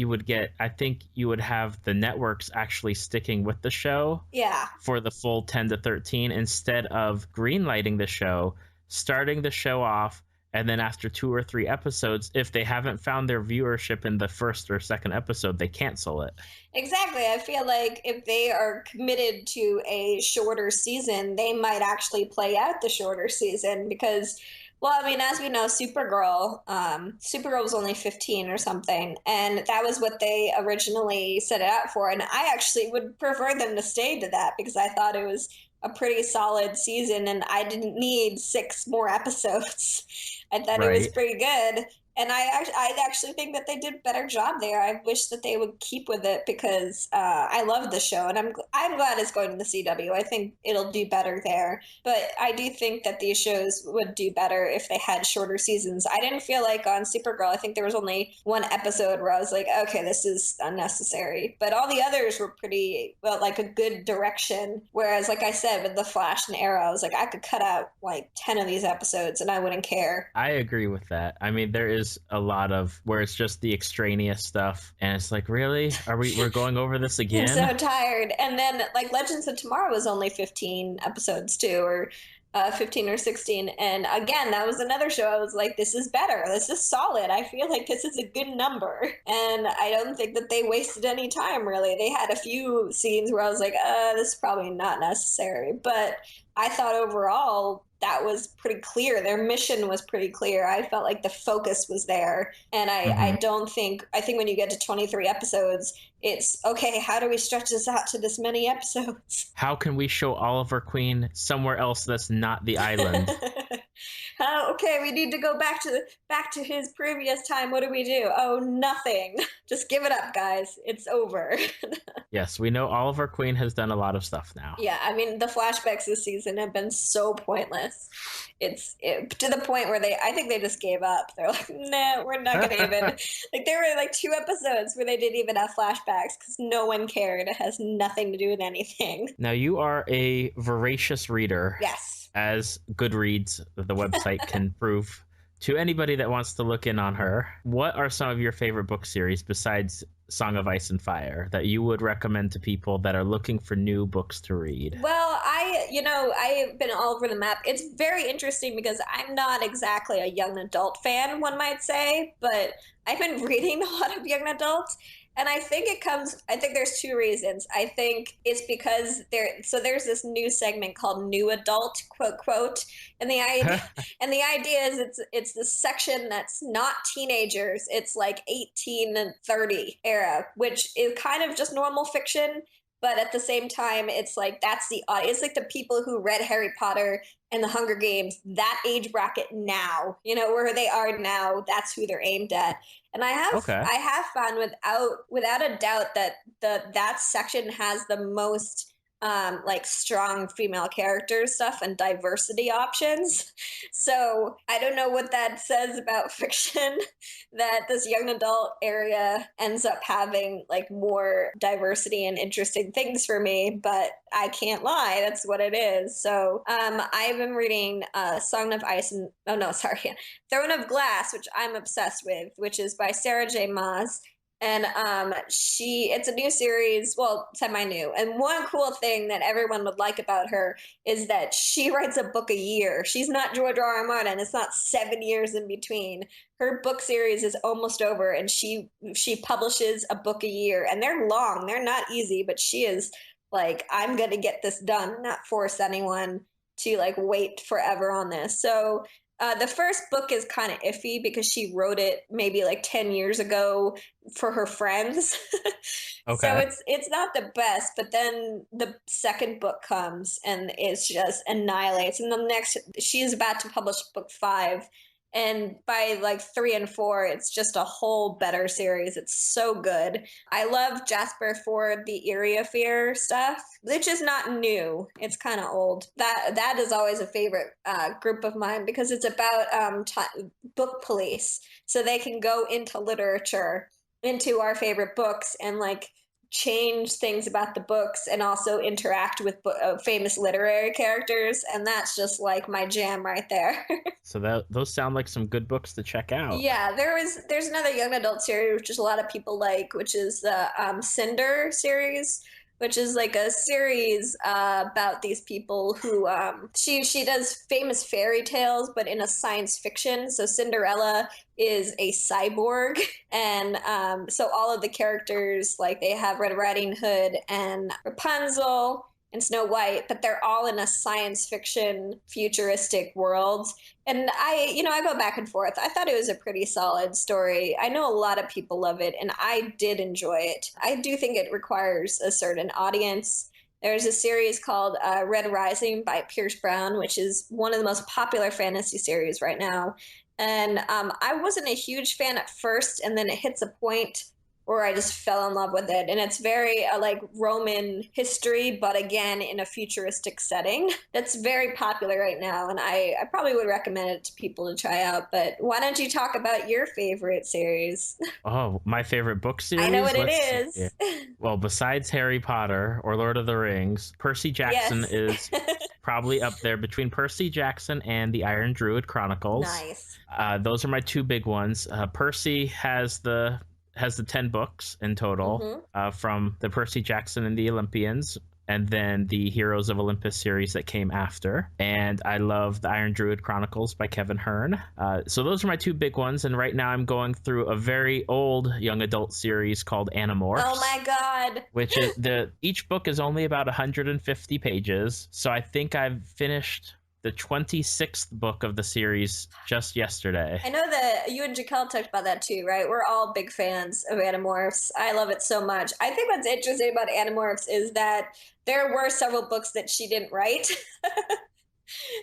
I think you would have the networks actually sticking with the show. Yeah. For the full 10 to 13, instead of greenlighting the show, starting the show off, and then after 2 or 3 episodes, if they haven't found their viewership in the first or second episode, they cancel it. Exactly. I feel like if they are committed to a shorter season, they might actually play out the shorter season, because, well, I mean, as we know, Supergirl was only 15 or something, and that was what they originally set it out for. And I actually would prefer them to stay to that, because I thought it was a pretty solid season and I didn't need 6 more episodes. I thought It was pretty good. And I actually think that they did a better job there. I wish that they would keep with it, because I love the show, and I'm glad it's going to the CW. I think it'll do better there. But I do think that these shows would do better if they had shorter seasons. I didn't feel like on Supergirl, I think there was only 1 episode where I was like, okay, this is unnecessary. But all the others were pretty, well, like a good direction. Whereas, like I said, with The Flash and Arrow, I was like, I could cut out like 10 of these episodes and I wouldn't care. I agree with that. I mean, there is a lot of where it's just the extraneous stuff, and it's like, really, we're going over this again? I'm so tired. And then like Legends of Tomorrow was only 15 episodes too, or 15 or 16. And again, that was another show I was like, this is better. This is solid. I feel like this is a good number. And I don't think that they wasted any time, really. They had a few scenes where I was like, this is probably not necessary. But I thought overall that was pretty clear. Their mission was pretty clear. I felt like the focus was there. And I think when you get to 23 episodes, it's okay, how do we stretch this out to this many episodes? How can we show Oliver Queen somewhere else that's not the island? Okay, we need to go back to his previous time. What do we do? Oh, nothing. Just give it up, guys. It's over. Yes, we know Oliver Queen has done a lot of stuff now. Yeah, I mean, the flashbacks this season have been so pointless. It's to the point where I think they just gave up. They're like, nah, we're not gonna even like there were like 2 episodes where they didn't even have flashbacks because no one cared. It has nothing to do with anything. Now you are a voracious reader. Yes. As Goodreads, the website, can prove to anybody that wants to look in on her. What are some of your favorite book series besides Song of Ice and Fire that you would recommend to people that are looking for new books to read? Well, I've been all over the map. It's very interesting because I'm not exactly a young adult fan, one might say, but I've been reading a lot of young adults. And I think there's 2 reasons. I think it's because there's this new segment called New Adult, quote, quote. And the idea is it's this section that's not teenagers. It's like 18 and 30 era, which is kind of just normal fiction. But at the same time, it's like it's like the people who read Harry Potter and the Hunger Games, that age bracket now, where they are now, that's who they're aimed at. And I have found without a doubt that that section has the most like strong female character stuff and diversity options. So I don't know what that says about fiction that this young adult area ends up having like more diversity and interesting things for me, but I can't lie, that's what it is. So I've been reading Throne of Glass, which I'm obsessed with, which is by Sarah J. Maas. And it's a new series, well, semi-new. And one cool thing that everyone would like about her is that she writes a book a year. She's not George R.R. Martin. It's not 7 years in between. Her book series is almost over, and she publishes a book a year. And they're long. They're not easy, but she is like, I'm going to get this done, not force anyone to like wait forever on this. So the first book is kind of iffy because she wrote it maybe like 10 years ago for her friends. Okay. So it's not the best, but then the second book comes and it's just annihilates. And the next, she is about to publish book 5. And by like 3 and 4, it's just a whole better series. It's so good. I love Jasper for the Eerie Affair stuff, which is not new. It's kind of old. That is always a favorite group of mine because it's about book police. So they can go into literature, into our favorite books, and like change things about the books and also interact with famous literary characters, and that's just like my jam right there. So those sound like some good books to check out. Yeah, there's another young adult series which is a lot of people like, which is the Cinder series, which is like a series about these people who she does famous fairy tales, but in a science fiction. So Cinderella is a cyborg, and so all of the characters, like they have Red Riding Hood and Rapunzel and Snow White, but they're all in a science fiction futuristic world. And I go back and forth. I thought it was a pretty solid story. I know a lot of people love it, and I did enjoy it. I do think it requires a certain audience. There's a series called Red Rising by Pierce Brown, which is one of the most popular fantasy series right now. And I wasn't a huge fan at first, and then it hits a point where I just fell in love with it. And it's very like Roman history, but again, in a futuristic setting. That's very popular right now, and I probably would recommend it to people to try out. But why don't you talk about your favorite series? Oh, my favorite book series? I know what it is. Yeah. Well, besides Harry Potter or Lord of the Rings, Percy Jackson is probably up there between Percy Jackson and the Iron Druid Chronicles. Nice. Those are my 2 big ones. Percy has the 10 books in total from the Percy Jackson and the Olympians. and then the Heroes of Olympus series that came after. And I love the Iron Druid Chronicles by Kevin Hearn. So those are my two big ones. And right now I'm going through a very old young adult series called Animorphs. Oh my God. Which is each book is only about 150 pages. So I think I've finished the 26th book of the series just yesterday. I know that you and Jaquel talked about that too, right? We're all big fans of Animorphs. I love it so much. I think what's interesting about Animorphs is that there were several books that she didn't write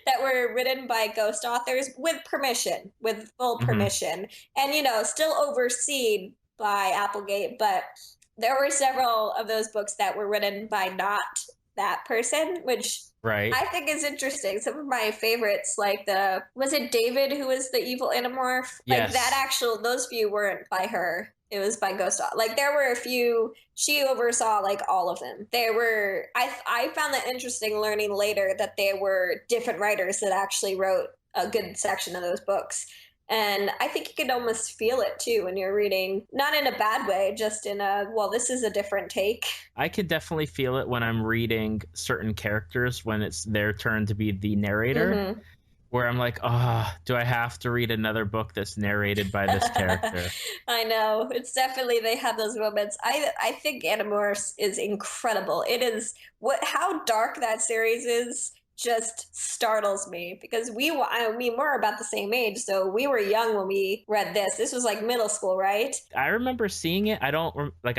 that were written by ghost authors with permission, with full permission, and, you know, still overseen by Applegate. But there were several of those books that were written by not that person, which I think is interesting. Some of my favorites, like was it David who was the evil Animorph? Like those few weren't by her. It was by Ghost. Like there were a few, she oversaw like all of them. I found that interesting learning later that there were different writers that actually wrote a good section of those books. And I think you can almost feel it too when you're reading, not in a bad way, just in this is a different take. I could definitely feel it when I'm reading certain characters when it's their turn to be the narrator, where I'm like, do I have to read another book that's narrated by this character? I know. It's definitely, they have those moments. I think Animorphs is incredible. It is, how dark that series is just startles me, because we're about the same age, so we were young when we read this. This was like middle school, right? I remember seeing it. I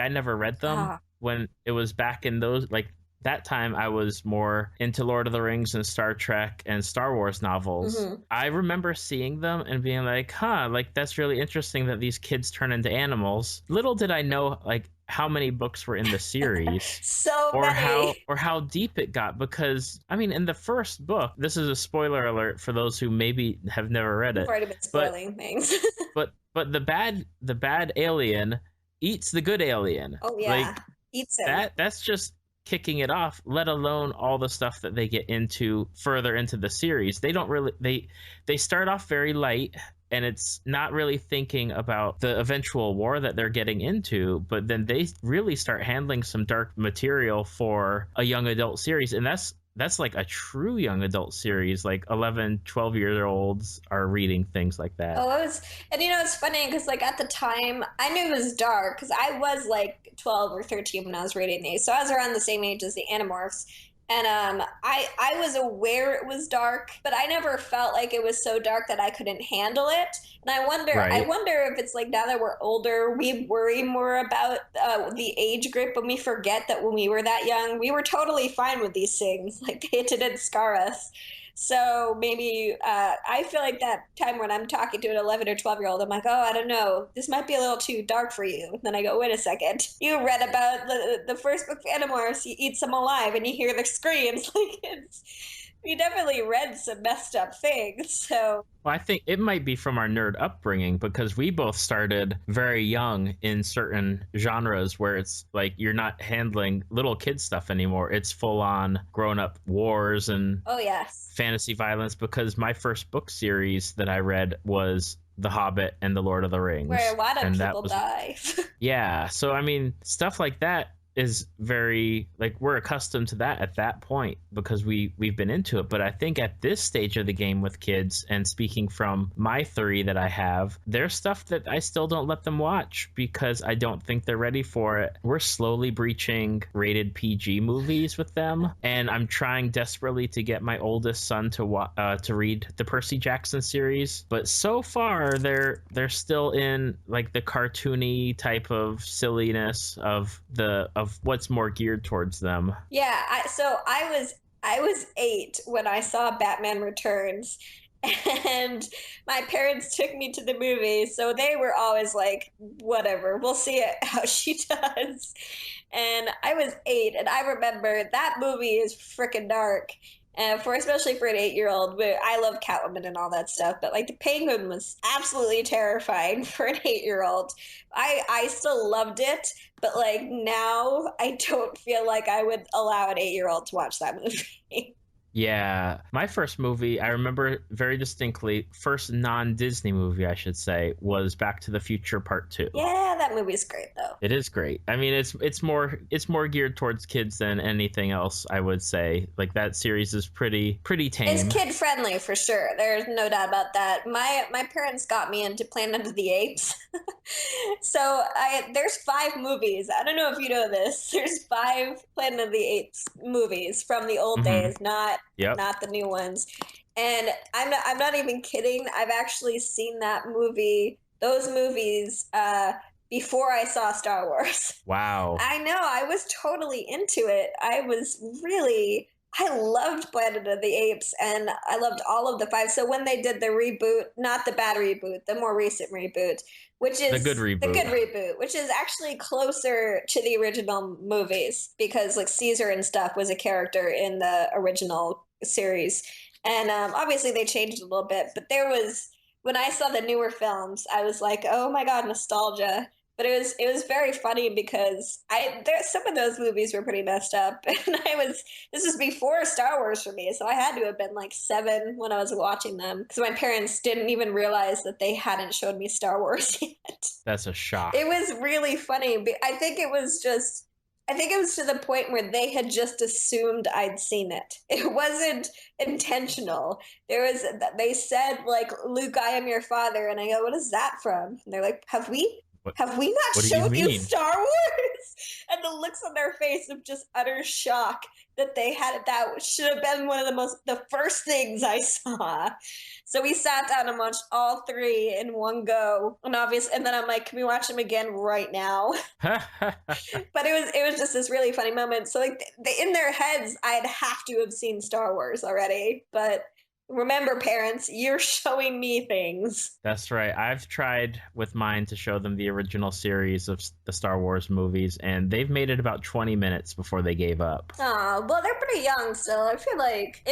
never read them when it was back in those, like that time I was more into Lord of the Rings and Star Trek and Star Wars novels. I remember seeing them and being like, like that's really interesting that these kids turn into animals. Little did I know, like, how many books were in the series or how deep it got, because I mean in the first book, this is a spoiler alert for those who maybe have never read it. We've already been spoiling things. but the bad alien eats the good alien. Oh yeah, like, eats it. That's just kicking it off, let alone all the stuff that they get into further into the series. They don't really they start off very light, and it's not really thinking about the eventual war that they're getting into, but then they really start handling some dark material for a young adult series. And that's like a true young adult series. Like 11, 12-year-olds are reading things like that. And you know, it's funny because like at the time I knew it was dark because I was like 12 or 13 when I was reading these. So I was around the same age as the Animorphs. And I was aware it was dark, but I never felt like it was so dark that I couldn't handle it. And I wonder if it's like now that we're older, we worry more about the age group, and we forget that when we were that young, we were totally fine with these things. Like they didn't scar us. So maybe I feel like that time when I'm talking to an 11 or 12-year-old, I'm like, I don't know, this might be a little too dark for you. And then I go, wait a second. You read about the first book of Animorphs, he eats them alive, and you hear the screams. Like we definitely read some messed up things. So well, I think it might be from our nerd upbringing, because we both started very young in certain genres where it's like you're not handling little kid stuff anymore. It's full on grown up wars and fantasy violence, because my first book series that I read was The Hobbit and The Lord of the Rings, where a lot of people die. Yeah, so I mean stuff like that is very, like, we're accustomed to that at that point because we've been into it. But I think at this stage of the game with kids, and speaking from my three that I have, there's stuff that I still don't let them watch because I don't think they're ready for it. We're slowly breaching rated PG movies with them, and I'm trying desperately to get my oldest son to read the Percy Jackson series, but so far they're still in like the cartoony type of silliness of what's more geared towards them. Yeah, I was 8 when I saw Batman Returns, and my parents took me to the movies, so they were always like, whatever, we'll see it how she does. And I was 8, and I remember that movie is freaking dark. And especially for an 8-year-old, I love Catwoman and all that stuff, but like the Penguin was absolutely terrifying for an 8-year-old. I still loved it, but like now I don't feel like I would allow an 8-year-old to watch that movie. Yeah, my first movie, I remember very distinctly, first non-Disney movie, I should say, was Back to the Future Part 2. Yeah, that movie's great though. It is great. I mean, it's more geared towards kids than anything else, I would say. Like that series is pretty tame. It's kid friendly for sure. There's no doubt about that. My parents got me into Planet of the Apes. So there's 5 movies. I don't know if you know this. There's 5 Planet of the Apes movies from the old days, not the new ones. And I'm not even kidding. I've actually seen those movies before I saw Star Wars. Wow. I know. I was totally into it. I loved Planet of the Apes, and I loved all of the 5. So when they did the reboot, not the bad reboot, the more recent reboot, which is the good reboot, which is actually closer to the original movies, because like Caesar and stuff was a character in the original series, and obviously they changed a little bit. But when I saw the newer films, I was like, oh my god, nostalgia. But it was very funny because some of those movies were pretty messed up, and this was before Star Wars for me, so I had to have been like 7 when I was watching them, because my parents didn't even realize that they hadn't showed me Star Wars yet. That's a shock. It was really funny. I think it was to the point where they had just assumed I'd seen it. It wasn't intentional. They said like, Luke, I am your father, and I go, what is that from? And they're like, Have we not shown you Star Wars? And the looks on their face of just utter shock that they had it. That should have been one of the first things I saw. So we sat down and watched all 3 in one go. And then I'm like, can we watch them again right now? But it was just this really funny moment. So like in their heads, I'd have to have seen Star Wars already. But remember, parents, you're showing me things. That's right. I've tried with mine to show them the original series of the Star Wars movies, and they've made it about 20 minutes before they gave up. Oh, well, they're pretty young still. I feel like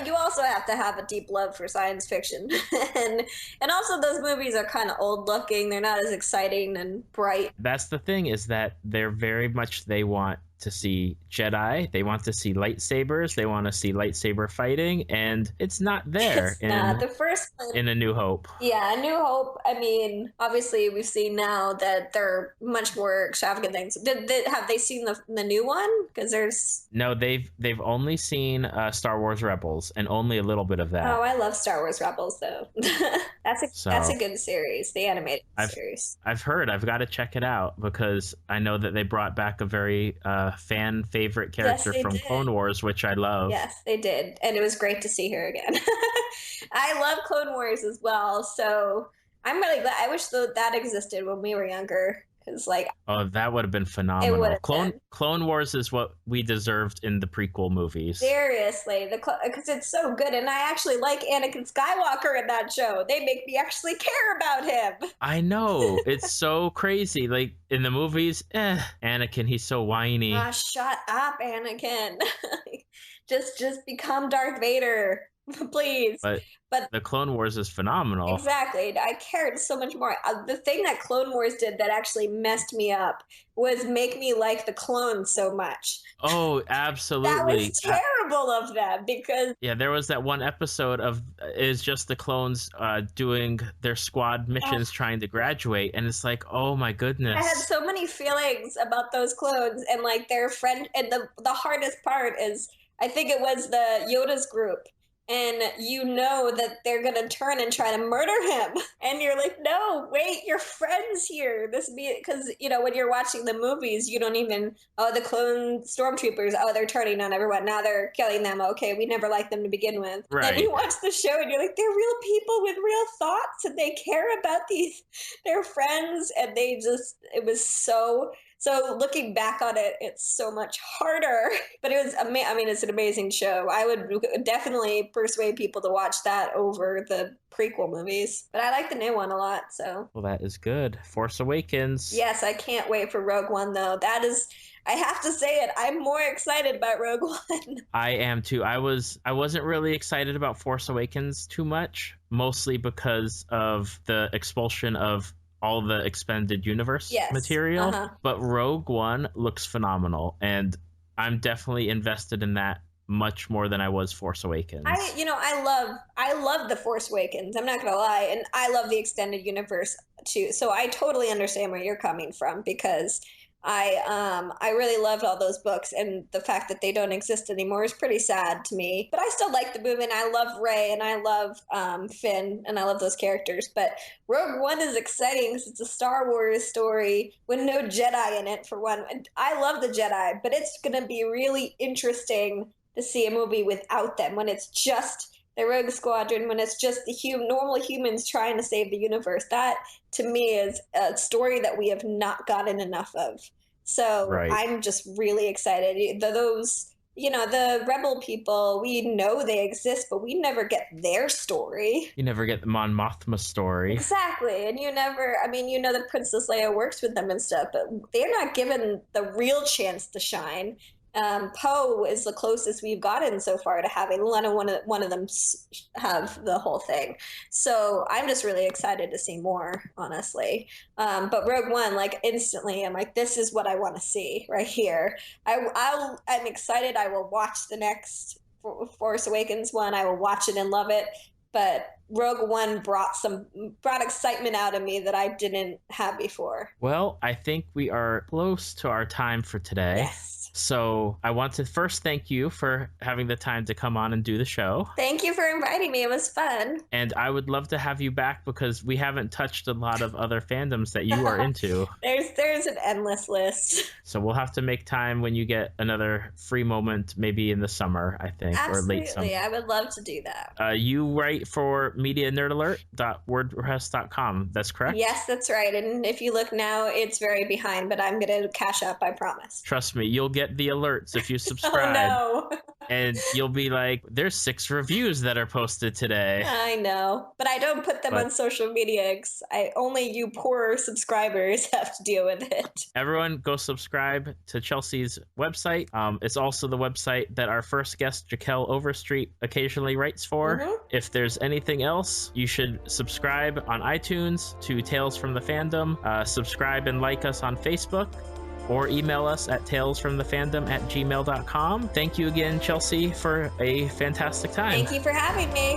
you also have to have a deep love for science fiction. and also those movies are kind of old looking. They're not as exciting and bright. That's the thing, is that they're very much, they want to see Jedi, they want to see lightsabers, they want to see lightsaber fighting, and it's not there the first one. In A New Hope. Yeah, A New Hope, I mean, obviously we've seen now that they're much more extravagant things. Have they seen the new one? Because No, they've only seen Star Wars Rebels, and only a little bit of that. Oh, I love Star Wars Rebels though. That's a good series, the animated series. I've heard, I've got to check it out, because I know that they brought back a very fan favorite character from Clone Wars, which I love. Yes, they did, and it was great to see her again. I love Clone Wars as well, so I'm really glad. I wish that existed when we were younger, because that would have been phenomenal. Clone Wars is what we deserved in the prequel movies. Seriously, because it's so good, and I actually like Anakin Skywalker in that show. They make me actually care about him. I know, it's so crazy. Like in the movies, Anakin, he's so whiny. Shut up, Anakin. just become Darth Vader. Please. But the Clone Wars is phenomenal. Exactly. I cared so much more. The thing that Clone Wars did that actually messed me up was make me like the clones so much. Oh, absolutely. That was terrible of them, because... Yeah, there was that one episode of is just the clones doing their squad missions, trying to graduate, and it's like, oh my goodness. I had so many feelings about those clones, and like their friend, and the hardest part is, I think it was the Yoda's group. And you know that they're going to turn and try to murder him. And you're like, no, wait, your friend's here. Because, when you're watching the movies, you don't even, the clone stormtroopers, they're turning on everyone. Now they're killing them. Okay, we never liked them to begin with. Right. And you watch the show and you're like, they're real people with real thoughts, and they care about their friends. And it was so looking back on it, it's so much harder. But it was, it's an amazing show. I would definitely persuade people to watch that over the prequel movies. But I like the new one a lot, so. Well, that is good. Force Awakens. Yes, I can't wait for Rogue One, though. I have to say it, I'm more excited about Rogue One. I am too. I wasn't really excited about Force Awakens too much, mostly because of the expulsion of all the expanded universe material. But Rogue One looks phenomenal, and I'm definitely invested in that much more than I was Force Awakens. I love The Force Awakens. I'm not gonna lie, and I love the extended universe too. So I totally understand where you're coming from, because I really loved all those books, and the fact that they don't exist anymore is pretty sad to me. But I still like the movie, and I love Rey, and I love Finn, and I love those characters. But Rogue One is exciting because it's a Star Wars story with no Jedi in it, for one. And I love the Jedi, but it's going to be really interesting to see a movie without them, when it's just the Rogue Squadron, when it's just the normal humans trying to save the universe. That, to me, is a story that we have not gotten enough of. So Right. I'm just really excited. The rebel people, we know they exist, but we never get their story. You never get the Mon Mothma story. Exactly. And that Princess Leia works with them and stuff, but they're not given the real chance to shine. Poe is the closest we've gotten so far to having one of them have the whole thing. So I'm just really excited to see more, honestly. But Rogue One, like, instantly, I'm like, this is what I want to see right here. I'm excited. I will watch the next Force Awakens one. I will watch it and love it. But Rogue One brought excitement out of me that I didn't have before. Well, I think we are close to our time for today. Yes. So I want to first thank you for having the time to come on and do the show. Thank you for inviting me. It was fun. And I would love to have you back, because we haven't touched a lot of other fandoms that you are into. There's an endless list. So we'll have to make time when you get another free moment, maybe in the summer, I think. Absolutely. Or late summer. I would love to do that. You write for MediaNerdAlert.wordpress.com. That's correct? Yes, that's right. And if you look now, it's very behind, but I'm going to catch up, I promise. Trust me, you'll get the alerts if you subscribe. Oh, no. And you'll be like, there's 6 reviews that are posted today. I know, but I don't put them on social media. Only you poor subscribers have to deal with it. Everyone go subscribe to Chelsea's website. It's also the website that our first guest, Jaquel Overstreet, occasionally writes for. Mm-hmm. If there's anything else, you should subscribe on iTunes to Tales from the Fandom. Subscribe and like us on Facebook, or email us at talesfromthefandom@gmail.com. Thank you again, Chelsea, for a fantastic time. Thank you for having me.